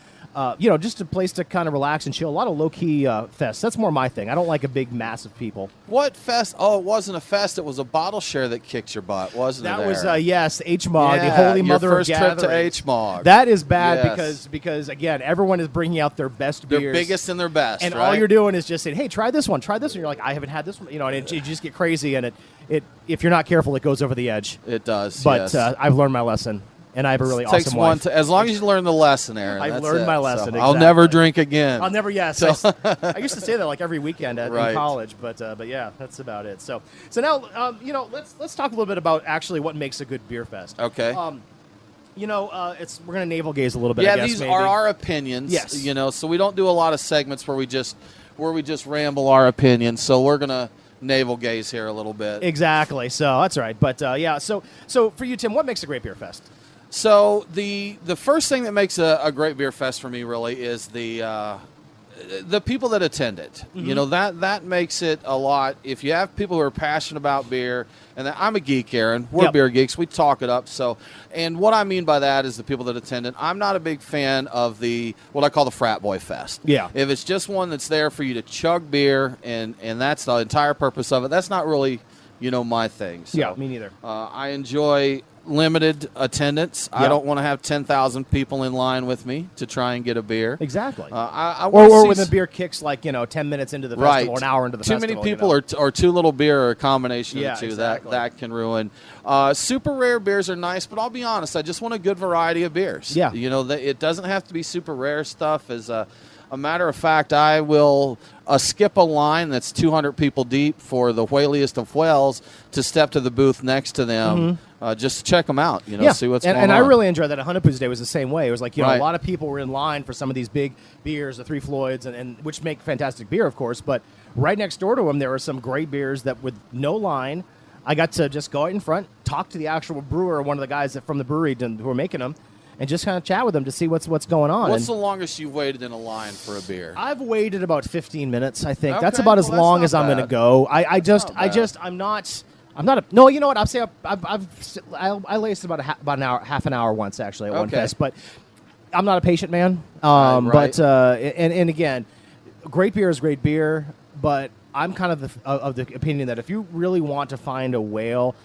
Just a place to kind of relax and chill. A lot of low-key fests. That's more my thing. I don't like a big mass of people.
What fest? Oh, it wasn't a fest. It was a bottle share that kicked your butt, wasn't it?
That was, yes, HMOG, the Holy Mother
your
of
first trip to
Gatherings.
HMOG.
That is bad because, again, everyone is bringing out their best beers.
Their biggest and their best,
and
right?
all you're doing is just saying, hey, try this one. You're like, I haven't had this one. And you just get crazy, and it if you're not careful, it goes over the edge.
It does,
But I've learned my lesson. And I have a really awesome wife.
As long as you learn the lesson, Aaron.
I've learned my lesson.
So
exactly.
I'll never drink again.
I'll never. Yes, I used to say that like every weekend in college, but yeah, that's about it. So now let's talk a little bit about actually what makes a good beer fest.
Okay.
We're gonna navel gaze a little bit.
Yeah,
I guess,
these
maybe.
are our opinions.
Yes.
So we don't do a lot of segments where we just ramble our opinions. So we're gonna navel gaze here a little bit.
Exactly. So that's right. But So for you, Tim, what makes a great beer fest?
So the first thing that makes a great beer fest for me really is the people that attend it.
Mm-hmm.
That makes it a lot. If you have people who are passionate about beer, and I'm a geek, Aaron. We're beer geeks. We talk it up. So, and what I mean by that is the people that attend it. I'm not a big fan of what I call the frat boy fest.
Yeah.
If it's just one that's there for you to chug beer and that's the entire purpose of it, that's not really my thing. So,
yeah, me neither.
I enjoy limited attendance. I don't want to have 10,000 people in line with me to try and get a beer.
Exactly.
Or
when the beer kicks 10 minutes into the festival, an hour into the festival.
Too many people or too little beer or a combination of the two.
Exactly.
That can ruin. Super rare beers are nice, but I'll be honest, I just want a good variety of beers.
Yeah.
It doesn't have to be super rare stuff. As a matter of fact, I will skip a line that's 200 people deep for the whaliest of whales to step to the booth next to them. Just to check them out, see what's going on.
And I really enjoyed that. Hoonapoo's Day was the same way. It was like, a
Right.
lot of people were in line for some of these big beers, the Three Floyds, and which make fantastic beer, of course. But right next door to them, there were some great beers that with no line, I got to just go out in front, talk to the actual brewer, one of the guys from the brewery who were making them, and just kind of chat with them to see what's going on.
What's the longest you've waited in a line for a beer?
I've waited about 15 minutes, I think.
Okay,
That's about as long as I'm going to go. I'm not. No, you know what? I'll say I laced about an hour, half an hour once actually at one fest, but I'm not a patient man.
Right.
But and again, great beer is great beer, but I'm kind of the opinion that if you really want to find a whale,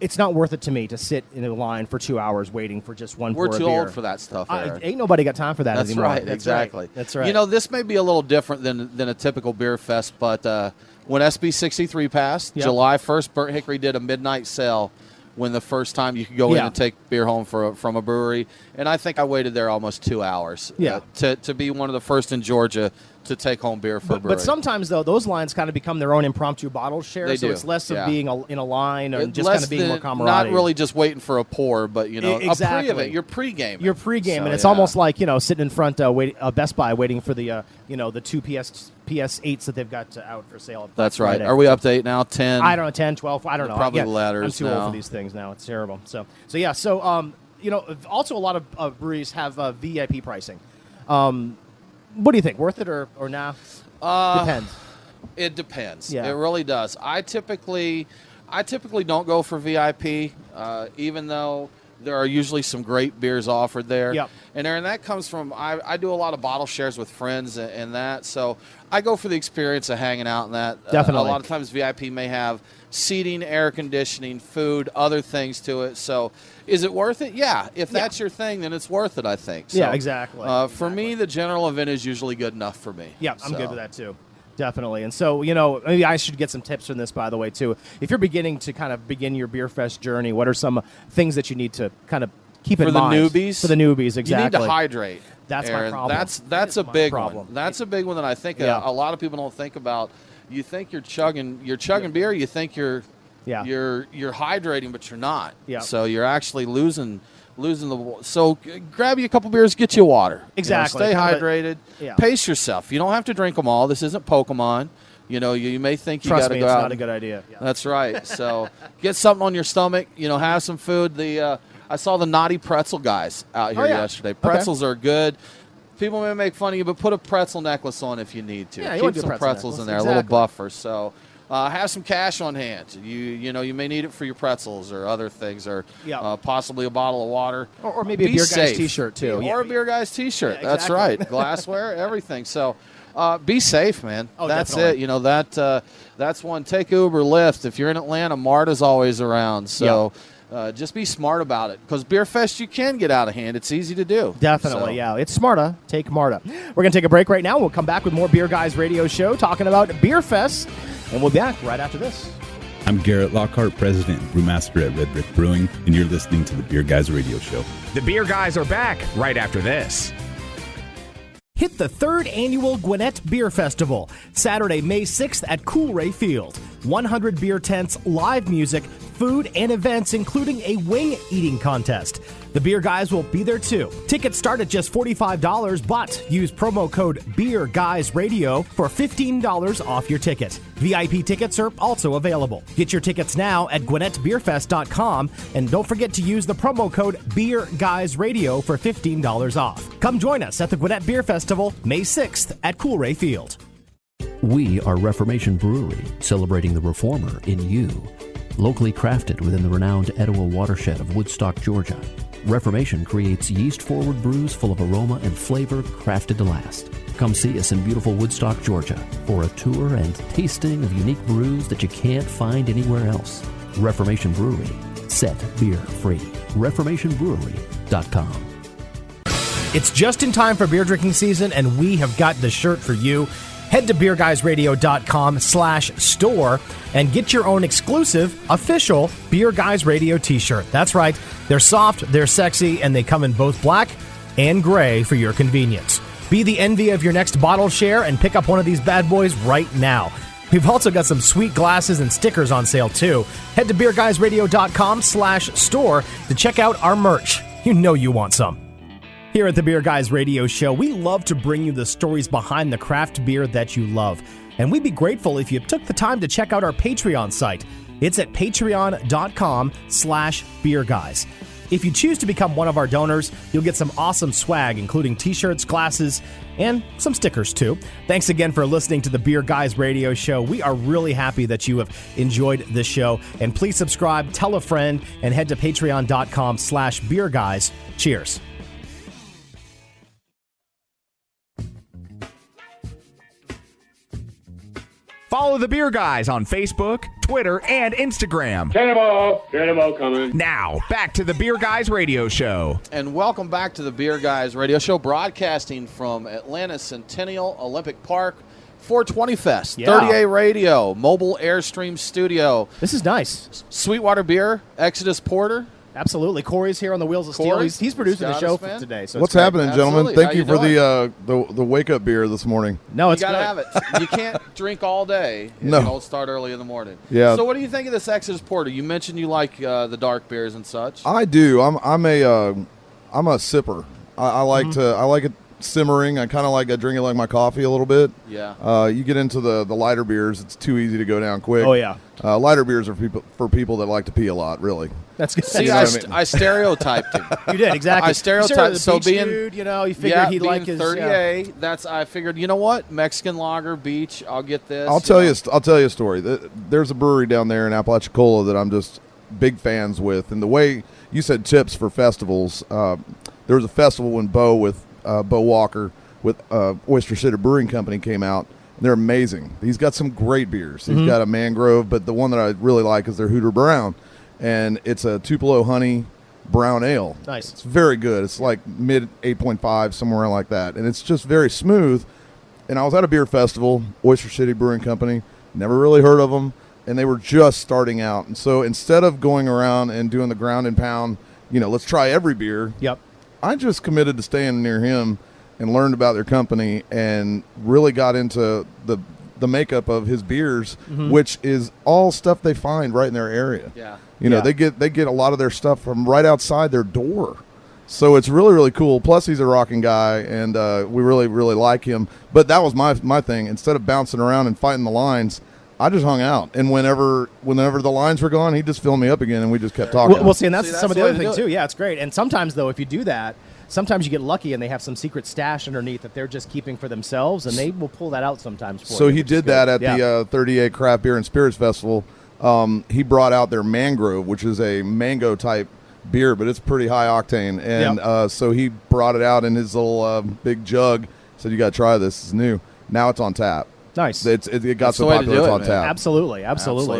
it's not worth it to me to sit in a line for 2 hours waiting for just one pour of beer.
We're too old for that stuff, Aaron.
Ain't nobody got time for that
That's
anymore.
right, exactly.
That's right.
This may be a little different than a typical beer fest, but when SB 63 passed, July 1st, Burnt Hickory did a midnight sale when the first time you could go in and take beer home from a brewery. And I think I waited there almost 2 hours to be one of the first in Georgia to take home beer for a brewery.
But sometimes, though, those lines kind of become their own impromptu bottle share.
They
so
do.
it's less of being in a line and just kind of being more camaraderie.
Not really just waiting for a pour, but,
exactly.
a pre of it. You're pre-gaming.
You're pre-game,
so,
and it's almost like, sitting in front Best Buy waiting for the, the two PS8s that they've got out for sale.
That's right.
Friday.
Are we up to 8 now? 10?
I don't know, 10, 12, I don't know.
Probably the latter
I'm too old for these things now. It's terrible. So also a lot of breweries have VIP pricing. What do you think? Worth it or nah? Depends.
It depends.
Yeah.
It really does. I typically don't go for VIP, even though there are usually some great beers offered there.
Yep.
And that comes from, I do a lot of bottle shares with friends and that, so I go for the experience of hanging out and that.
Definitely.
A lot of times VIP may have seating, air conditioning, food, other things to it. So is it worth it? Yeah. If that's your thing, then it's worth it, I think. So,
yeah, exactly.
For me, the general event is usually good enough for me.
Yeah, I'm good with that too. Definitely. And so, maybe I should get some tips from this, by the way, too. If you're beginning to kind of begin your beer fest journey, what are some things that you need to kind of keep in mind?
For the newbies?
For the newbies, exactly.
You need to hydrate.
That's
Aaron.
my problem.
That's a big one. That's a big one that I think a lot of people don't think about. You think you're chugging beer, you think you're hydrating, but you're not.
Yeah.
So you're actually losing the. So grab you a couple beers, get you water.
Exactly.
Stay hydrated.
Yeah.
Pace yourself. You don't have to drink them all. This isn't Pokemon. You may think you got to go out.
It's not a good idea. Yeah.
That's right. So get something on your stomach. Have some food. I saw the Naughty Pretzel guys out here yesterday. Pretzels are good. People may make fun of you, but put a pretzel necklace on if you need to.
Yeah,
Keep some pretzels in there, a little buffer. So have some cash on hand. You may need it for your pretzels or other things, or possibly a bottle of water,
or maybe a Beer Guys T-shirt too,
or a Beer Guys T-shirt.
Yeah,
exactly. That's right. Glassware, everything. So be safe, man.
Oh,
that's
definitely.
it. That's one. Take Uber, Lyft. If you're in Atlanta, MARTA's always around. So. Just be smart about it, because Beer Fest, you can get out of hand. It's easy to do.
Definitely, yeah. It's smarta. Take Marta. We're going to take a break right now. We'll come back with more Beer Guys Radio Show talking about Beer Fest, and we'll be back right after this.
I'm Garrett Lockhart, President and Brewmaster at Red Brick Brewing, and you're listening to the Beer Guys Radio Show.
The Beer Guys are back right after this.
Hit the 3rd annual Gwinnett Beer Festival, Saturday, May 6th at Coolray Field. 100 beer tents, live music, food, and events, including a wing eating contest. The Beer Guys will be there too. Tickets start at just $45, but use promo code BeerGuysRadio for $15 off your ticket. VIP tickets are also available. Get your tickets now at GwinnettBeerFest.com, and don't forget to use the promo code BeerGuysRadio for $15 off. Come join us at the Gwinnett Beer Festival, May 6th at Coolray Field.
We are Reformation Brewery, celebrating the reformer in you. Locally crafted within the renowned Etowah watershed of Woodstock, Georgia, Reformation creates yeast-forward brews full of aroma and flavor crafted to last. Come see us in beautiful Woodstock, Georgia for a tour and tasting of unique brews that you can't find anywhere else. Reformation Brewery. Set beer free. ReformationBrewery.com.
It's just in time for beer drinking season, and we have got the shirt for you. Head to beerguysradio.com/store and get your own exclusive, official Beer Guys Radio t-shirt. That's right. They're soft, they're sexy, and they come in both black and gray for your convenience. Be the envy of your next bottle share and pick up one of these bad boys right now. We've also got some sweet glasses and stickers on sale, too. Head to beerguysradio.com/store to check out our merch. You know you want some. Here at the Beer Guys Radio Show, we love to bring you the stories behind the craft beer that you love. And we'd be grateful if you took the time to check out our Patreon site. It's at patreon.com/beerguys. If you choose to become one of our donors, you'll get some awesome swag, including t-shirts, glasses, and some stickers, too. Thanks again for listening to the Beer Guys Radio Show. We are really happy that you have enjoyed this show. And please subscribe, tell a friend, and head to patreon.com/beerguys. Cheers.
Follow the Beer Guys on Facebook, Twitter, and Instagram.
Cannonball coming.
Now, back to the Beer Guys Radio Show.
And welcome back to the Beer Guys Radio Show, broadcasting from Atlanta's Centennial Olympic Park. 420 Fest, 30A Radio, mobile Airstream studio.
This is nice.
Sweetwater Beer, Exodus Porter.
Absolutely. Cory's here on the Wheels of Steel. He's producing the show for today. So
what's happening, gentlemen? Thank you for
doing?
the wake up beer this morning.
No, it's
you gotta
good.
have it. You can't drink all day.
No.
You don't start early in the morning.
Yeah.
So what do you think of this Exodus Porter? You mentioned you like the dark beers and such.
I do. I'm a sipper. I like it simmering. I kind of like drinking like my coffee a little bit.
Yeah.
You get into the lighter beers, it's too easy to go down quick.
Oh yeah.
Lighter beers are for people that like to pee a lot, really.
That's good.
See, I stereotyped him.
You did, exactly.
I stereotyped. So being
dude, you figured he'd like his
30A. I figured, you know what, Mexican lager, beach. I'll get this.
I'll tell you a story. There's a brewery down there in Apalachicola that I'm just big fans with, and the way you said tips for festivals. There was a festival when Bo Walker with Oyster City Brewing Company came out. They're amazing. He's got some great beers. He's got a Mangrove, but the one that I really like is their Hooter Brown, and it's a Tupelo honey brown ale.
Nice.
It's very good. It's like mid 8.5, somewhere around like that, and it's just very smooth. And I was at a beer festival, Oyster City Brewing Company, never really heard of them, and they were just starting out. And so instead of going around and doing the ground and pound, let's try every beer.
Yep.
I just committed to staying near him and learned about their company and really got into the makeup of his beers, which is all stuff they find right in their area.
Yeah.
They get a lot of their stuff from right outside their door. So it's really, really cool. Plus, he's a rocking guy, and we really, really like him. But that was my thing. Instead of bouncing around and fighting the lines, I just hung out. And whenever the lines were gone, he'd just fill me up again, and we just kept talking.
Well, see, and that's some of the other thing, too. Yeah, it's great. And sometimes, though, if you do that, sometimes you get lucky and they have some secret stash underneath that they're just keeping for themselves, and they will pull that out sometimes for you.
So he did that at the 38 Craft Beer and Spirits Festival. He brought out their Mangrove, which is a mango-type beer, but it's pretty high octane. And so he brought it out in his little big jug, said, you got to try this. It's new. Now it's on tap.
Nice.
It got so popular it's on tap.
Absolutely.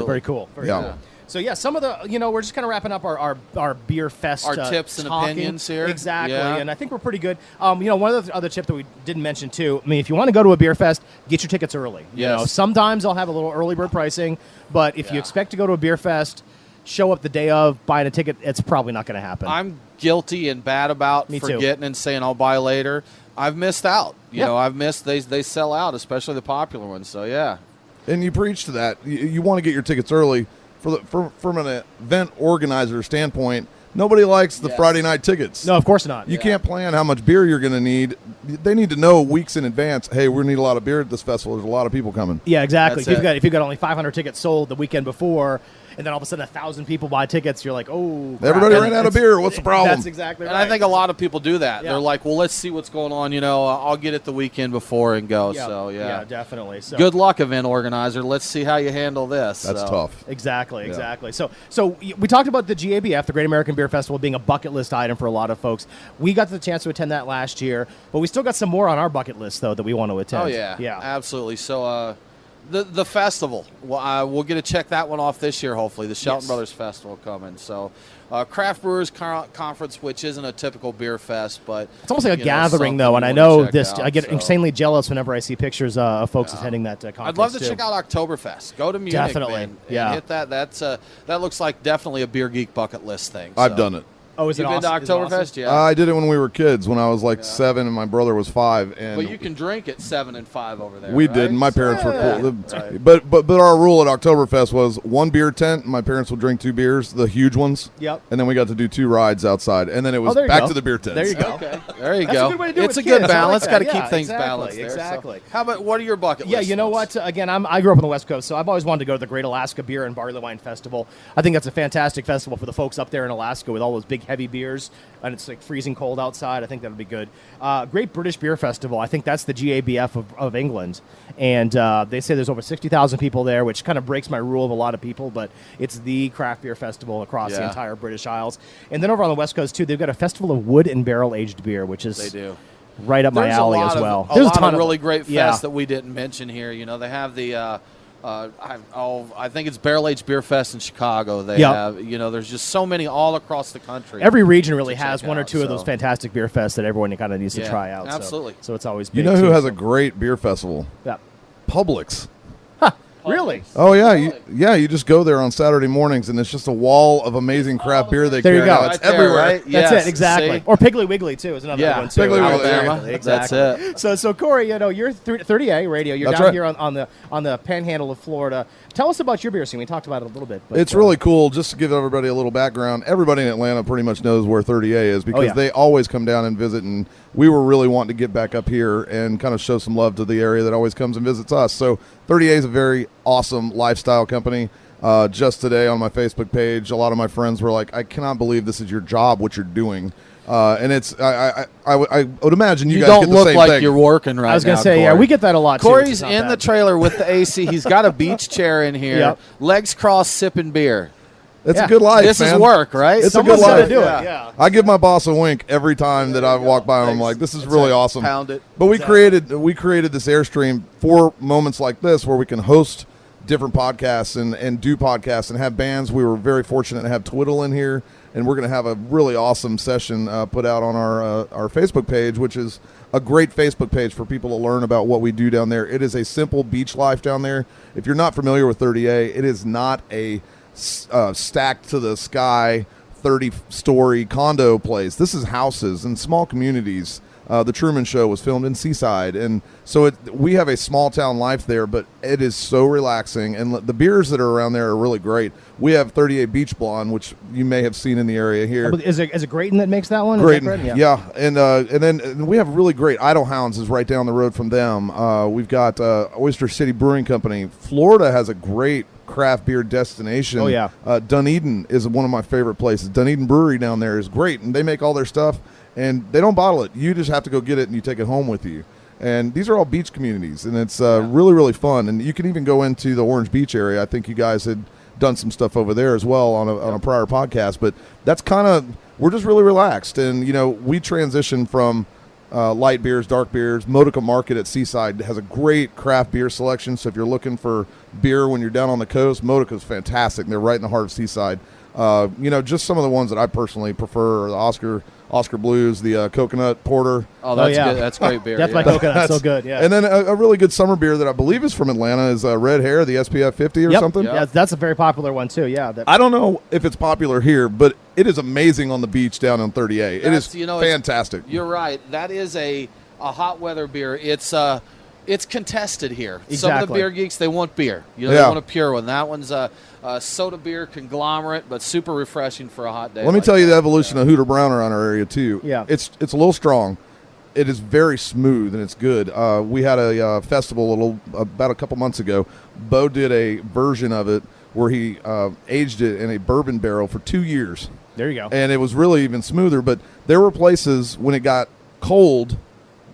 Very cool. Very cool. So, some of the, we're just kind of wrapping up our beer fest.
Our tips and opinions here.
Exactly, and I think we're pretty good. One of the other tip that we didn't mention, too, if you want to go to a beer fest, get your tickets early.
Yes.
Sometimes I'll have a little early bird pricing, but if you expect to go to a beer fest, show up the day of, buying a ticket, it's probably not going to happen.
I'm guilty and bad about forgetting and saying I'll buy later. I've missed out. I've missed, they sell out, especially the popular ones, so yeah.
And you preach to that. You want to get your tickets early. From an event organizer standpoint, nobody likes the Friday night tickets.
No, of course not.
You can't plan how much beer you're going to need. They need to know weeks in advance, hey, we need a lot of beer at this festival. There's a lot of people coming.
Yeah, exactly. If you've got only 500 tickets sold the weekend before, and then all of a sudden 1,000 people buy tickets, you're like, oh, crap.
Everybody ran out of beer. What's the problem?
That's exactly right.
And I think a lot of people do that. Yeah. They're like, well, let's see what's going on. I'll get it the weekend before and go.
Yeah.
So,
yeah, definitely. So,
good luck, event organizer. Let's see how you handle this.
That's tough.
Exactly. So we talked about the GABF, the Great American Beer Festival, being a bucket list item for a lot of folks. We got the chance to attend that last year, but we still got some more on our bucket list, though, that we want to attend.
Oh, yeah. Absolutely. So, The festival, we'll get to check that one off this year, hopefully. The Shelton Brothers Festival coming. So, Craft Brewers Conference, which isn't a typical beer fest, but
it's almost like a gathering, though. And I know this. I get insanely jealous whenever I see pictures of folks attending that conference.
I'd love to check out Oktoberfest. Go to Munich,
definitely,
man, and hit that. That looks like definitely a beer geek bucket list thing.
I've done it.
Oh, is it
awesome?
You've
been to Oktoberfest?
awesome?
Yeah.
I did it when we were kids, when I was like 7 and my brother was 5. And
but you can drink at 7 and 5 over there.
We didn't. My parents were cool. Right. But our rule at Oktoberfest was 1 beer tent. My parents would drink 2 beers, the huge ones.
Yep.
And then we got to do 2 rides outside, and then it was back to the beer tent.
There you go.
Okay. There you
That's
go.
a good way to do it.
It's a
kids.
good balance.
Like
got to keep things
exactly,
balanced there.
Exactly.
So how about what are your bucket lists?
Yeah, you know what? Again, I grew up on the West Coast, so I've always wanted to go to the Great Alaska Beer and Barley Wine Festival. I think that's a fantastic festival for the folks up there in Alaska with all those big, heavy beers, and it's like freezing cold outside. I think that would be good. Great British Beer Festival. I think that's the GABF of England, and they say there's over 60,000 people there, which kind of breaks my rule of a lot of people, but it's the craft beer festival across the entire British Isles. And then over on the West Coast, too, they've got a festival of wood and barrel-aged beer, which is right up my alley as well.
There's a ton of really great fests that we didn't mention here. They have the I think it's Barrel Aged Beer Fest in Chicago. They have, there's just so many all across the country.
Every region really has one or two of those fantastic beer fests that everyone kind of needs to try out.
Absolutely.
So it's always big.
You know who has a great beer festival?
Yeah.
Publix.
Really?
Oh, yeah. You just go there on Saturday mornings, and it's just a wall of amazing craft beer they carry out. It's everywhere.
Right?
That's it, exactly. See? Or Piggly Wiggly, too, is another one, too.
Piggly Wiggly.
Alabama. Exactly. That's it.
So Cory, you're 30A radio. You're down here on the panhandle of Florida. Tell us about your beer scene. We talked about it a little bit. But,
it's really cool. Just to give everybody a little background, everybody in Atlanta pretty much knows where 30A is because they always come down and visit, and we were really wanting to get back up here and kind of show some love to the area that always comes and visits us. So 30A is a very awesome lifestyle company. just today on my Facebook page. A lot of my friends were like, I cannot believe this is your job, what you're doing. And it's I would imagine you guys
don't
get the
look
same
like
thing.
you're working right now.
I was going to say,
Cory.
yeah, we get that a lot, too.
Cory's in the trailer with the AC. He's got a beach chair in here,
Yep.
legs crossed, sipping beer.
It's a good life,
This
man.
is work, right?
It's
Someone's
a good life.
gotta do it, yeah.
I give my boss a wink every time that I walk by him. I'm like, this is really awesome.
Pound it.
But we created this Airstream for moments like this where we can host different podcasts and do podcasts and have bands. We were very fortunate to have Twiddle in here, and we're going to have a really awesome session put out on our Facebook page, which is a great Facebook page for people to learn about what we do down there. It is a simple beach life down there. If you're not familiar with 30A, it is not a stacked to the sky 30-story condo place. This is houses and small communities. The Truman Show was filmed in Seaside, and so we have a small town life there, but it is so relaxing, and the beers that are around there are really great. We have 38 Beach Blonde, which you may have seen in the area here.
Is it Grayton that makes that one?
Grayton, yeah. And then we have really great Idle Hounds is right down the road from them. We've got Oyster City Brewing Company. Florida has a great craft beer destination.
Oh, yeah.
Dunedin is one of my favorite places. Dunedin Brewery down there is great, and they make all their stuff, and they don't bottle it. You just have to go get it, and you take it home with you. And these are all beach communities, and it's really, really fun. And you can even go into the Orange Beach area. I think you guys had done some stuff over there as well on a prior podcast. But that's kind of – we're just really relaxed. And, we transition from light beers, dark beers. Modica Market at Seaside has a great craft beer selection. So if you're looking for beer when you're down on the coast, Modica's fantastic. They're right in the heart of Seaside. Just some of the ones that I personally prefer are the Oscar Blues, the coconut porter.
Oh, that's good. That's great beer.
That's my coconut. So good, yeah.
And then a really good summer beer that I believe is from Atlanta is Red Hair, the SPF 50 or something.
Yeah, that's a very popular one, too, yeah.
I don't know if it's popular here, but it is amazing on the beach down in 38. It is fantastic.
You're right. That is a hot weather beer. It's contested here.
Exactly.
Some of the beer geeks, they want beer. They want a pure one. That one's a soda beer conglomerate, but super refreshing for a hot day.
Let me tell you the evolution of Hooter Brown around our area, too.
Yeah.
It's a little strong. It is very smooth, and it's good. We had a festival about a couple months ago. Bo did a version of it where he aged it in a bourbon barrel for 2 years.
There you go.
And it was really even smoother, but there were places when it got cold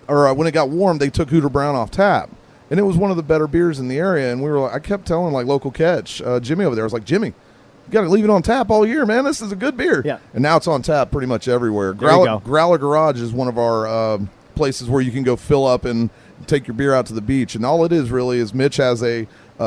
or when it got warm, they took Hooter Brown off tap. And it was one of the better beers in the area. And we were like, I kept telling local catch, Jimmy over there, I was like, Jimmy, you got to leave it on tap all year, man. This is a good beer.
Yeah.
And now it's on tap pretty much everywhere.
There you go.
Growler Garage is one of our places where you can go fill up and take your beer out to the beach. And all it is really is Mitch has a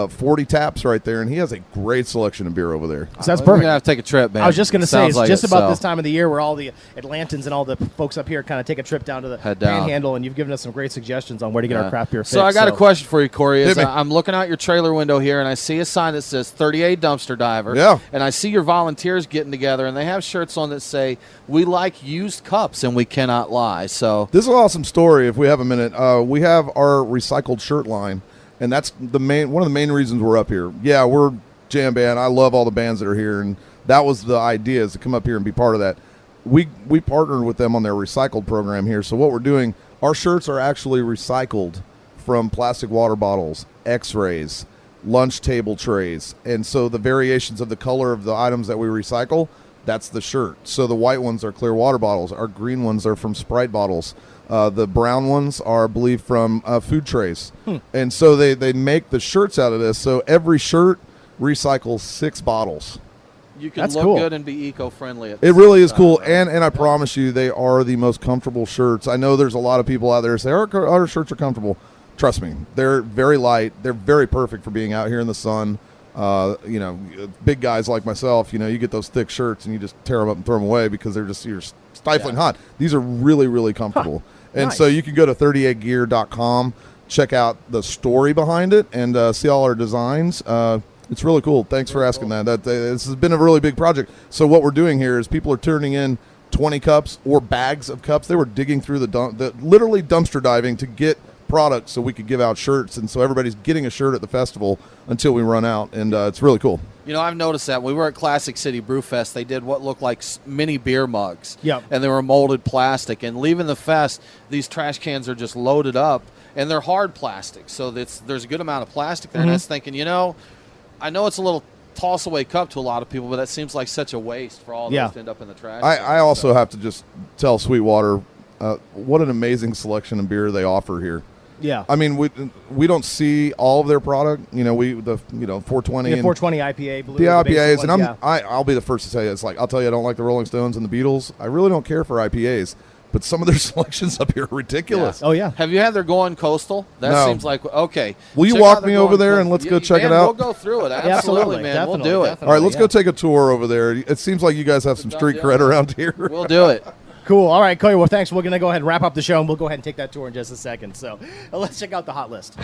40 taps right there, and he has a great selection of beer over there.
So that's perfect.
We're going to have to take a trip, man.
I was just going to say, it's
like
just about this time of the year where all the Atlantans and all the folks up here kind of take a trip down to the Panhandle, and you've given us some great suggestions on where to get our craft beer fixed.
So I got a question for you, Cory. I'm looking out your trailer window here, and I see a sign that says 38 Dumpster Diver.
Yeah.
And I see your volunteers getting together, and they have shirts on that say, we like used cups, and we cannot lie. So
this is an awesome story if we have a minute. We have our recycled shirt line. And that's one of the main reasons we're up here. Yeah, we're jam band. I love all the bands that are here, and that was the idea, is to come up here and be part of that. We partnered with them on their recycled program here. So what we're doing, our shirts are actually recycled from plastic water bottles, X-rays, lunch table trays. And so the variations of the color of the items that we recycle, that's the shirt. So the white ones are clear water bottles. Our green ones are from Sprite bottles. The brown ones are, I believe, from food trays. And so they make the shirts out of this. So every shirt recycles 6 bottles.
You can look good and be eco-friendly.
It really is cool. And I promise you, they are the most comfortable shirts. I know there's a lot of people out there who say, our shirts are comfortable. Trust me, they're very light. They're very perfect for being out here in the sun. Big guys like myself, you get those thick shirts and you just tear them up and throw them away because you're stifling hot. These are really, really comfortable. And so you can go to 38gear.com, check out the story behind it, and see all our designs. It's really cool. Thanks for asking that. This has been a really big project. So what we're doing here is people are turning in 20 cups or bags of cups. They were digging through literally dumpster diving to get products so we could give out shirts, and so everybody's getting a shirt at the festival until we run out, and it's really cool.
I've noticed that. We were at Classic City Brew Fest. They did what looked like mini beer mugs,
Yep.
and they were molded plastic. And leaving the fest, these trash cans are just loaded up, and they're hard plastic, so there's a good amount of plastic there. And I was thinking, I know it's a little toss-away cup to a lot of people, but that seems like such a waste for all those to end up in the trash.
I also have to just tell Sweetwater what an amazing selection of beer they offer here.
Yeah,
I mean we don't see all of their product. You know, 420
and 420 IPA, blue,
the IPAs, and
ones,
I'll be the first to tell you, it's like, I'll tell you, I don't like the Rolling Stones and the Beatles. I really don't care for IPAs, but some of their selections up here are ridiculous.
Yeah. Oh yeah.
Have you had their Going Coastal? That seems like okay.
Will you walk me over there and let's go check it out?
We'll go through it. Absolutely, man.
Definitely,
we'll do it.
All right, let's go take a tour over there. It seems like you guys have some street cred around here.
We'll do it.
Cool. All right, Cory. Well, thanks. We're going to go ahead and wrap up the show, and we'll go ahead and take that tour in just a second. So let's check out the hot list.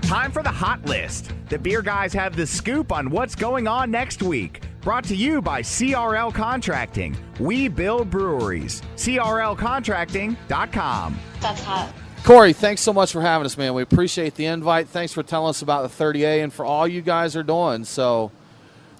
Time for the hot list. The beer guys have the scoop on what's going on next week. Brought to you by CRL Contracting. We build breweries. CRLcontracting.com.
That's hot.
Cory, thanks so much for having us, man. We appreciate the invite. Thanks for telling us about the 30A and for all you guys are doing. So,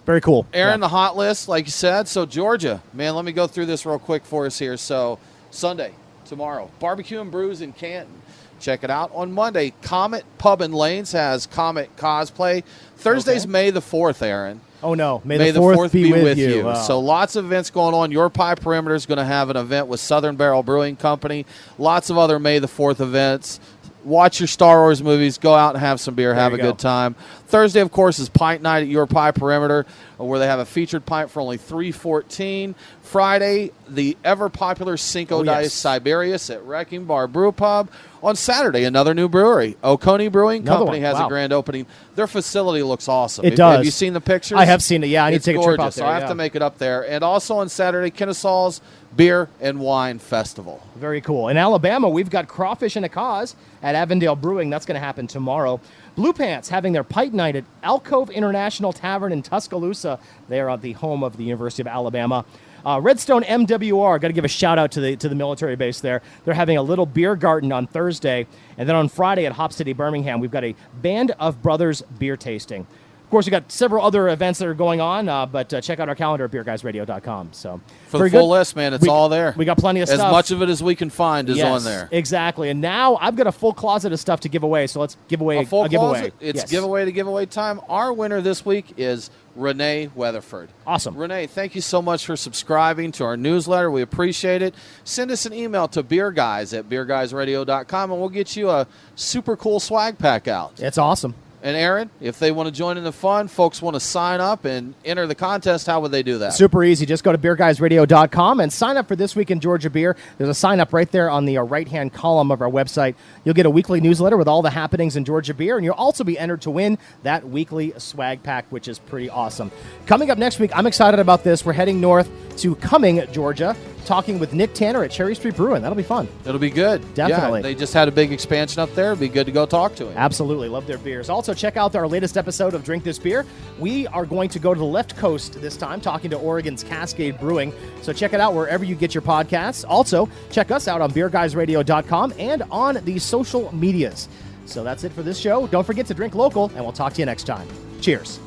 very cool.
Aaron, the hot list, like you said. So, Georgia, man, let me go through this real quick for us here. So, Sunday, tomorrow, Barbecue and Brews in Canton. Check it out. On Monday, Comet Pub and Lanes has Comet Cosplay. Thursday's May the 4th, Aaron.
Oh, no. May the 4th be with you. Wow.
So lots of events going on. Your Pie Perimeter is going to have an event with Southern Barrel Brewing Company. Lots of other May the 4th events. Watch your Star Wars movies. Go out and have some beer. Have a good time. Thursday, of course, is Pint Night at Your Pie Perimeter, where they have a featured pint for only $3.14. Friday, the ever-popular Cinco de Siberius at Wrecking Bar Brew Pub. On Saturday, another new brewery. Oconee Brewing Company has a grand opening. Their facility looks awesome.
It does.
Have you seen the pictures?
I have seen it, yeah. I need to take a trip out there.
So I have to make it up there. And also on Saturday, Kennesaw's Beer and Wine Festival.
Very cool. In Alabama, we've got Crawfish and a Cause at Avondale Brewing. That's going to happen tomorrow. Blue Pants having their Pint Night at Alcove International Tavern in Tuscaloosa. They are at the home of the University of Alabama. Redstone MWR, got to give a shout out to the military base there. They're having a little beer garden on Thursday, and then on Friday at Hop City, Birmingham, we've got a Band of Brothers beer tasting. Of course, we've got several other events that are going on, but check out our calendar at beerguysradio.com. So
for the full list, man, it's all there.
We got plenty of stuff.
As much of it as we can find is on there.
Exactly. And now I've got a full closet of stuff to give away, so let's give away a giveaway.
It's giveaway to giveaway time. Our winner this week is Renee Weatherford.
Awesome.
Renee, thank you so much for subscribing to our newsletter. We appreciate it. Send us an email to beerguys@beerguysradio.com, and we'll get you a super cool swag pack out.
It's awesome.
And Aaron, if they want to join in the fun, folks want to sign up and enter the contest, how would they do that?
Super easy. Just go to beerguysradio.com and sign up for This Week in Georgia Beer. There's a sign up right there on the right-hand column of our website. You'll get a weekly newsletter with all the happenings in Georgia Beer, and you'll also be entered to win that weekly swag pack, which is pretty awesome. Coming up next week, I'm excited about this. We're heading north to Cumming, Georgia, talking with Nick Tanner at Cherry Street Brewing. That'll be fun.
It'll be good.
Definitely.
Yeah, they just had a big expansion up there. It'd be good to go talk to him.
Absolutely. Love their beers. Also, check out our latest episode of Drink This Beer. We are going to go to the left coast this time, talking to Oregon's Cascade Brewing. So check it out wherever you get your podcasts. Also, check us out on beerguysradio.com and on the social medias. So that's it for this show. Don't forget to drink local, and we'll talk to you next time. Cheers.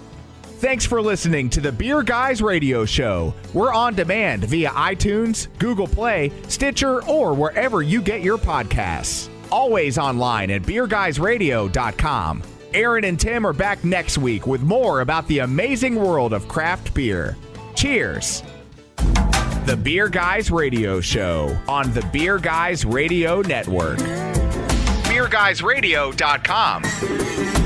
Thanks for listening to the Beer Guys Radio Show. We're on demand via iTunes, Google Play, Stitcher, or wherever you get your podcasts. Always online at beerguysradio.com. Aaron and Tim are back next week with more about the amazing world of craft beer. Cheers. The Beer Guys Radio Show on the Beer Guys Radio Network. beerguysradio.com.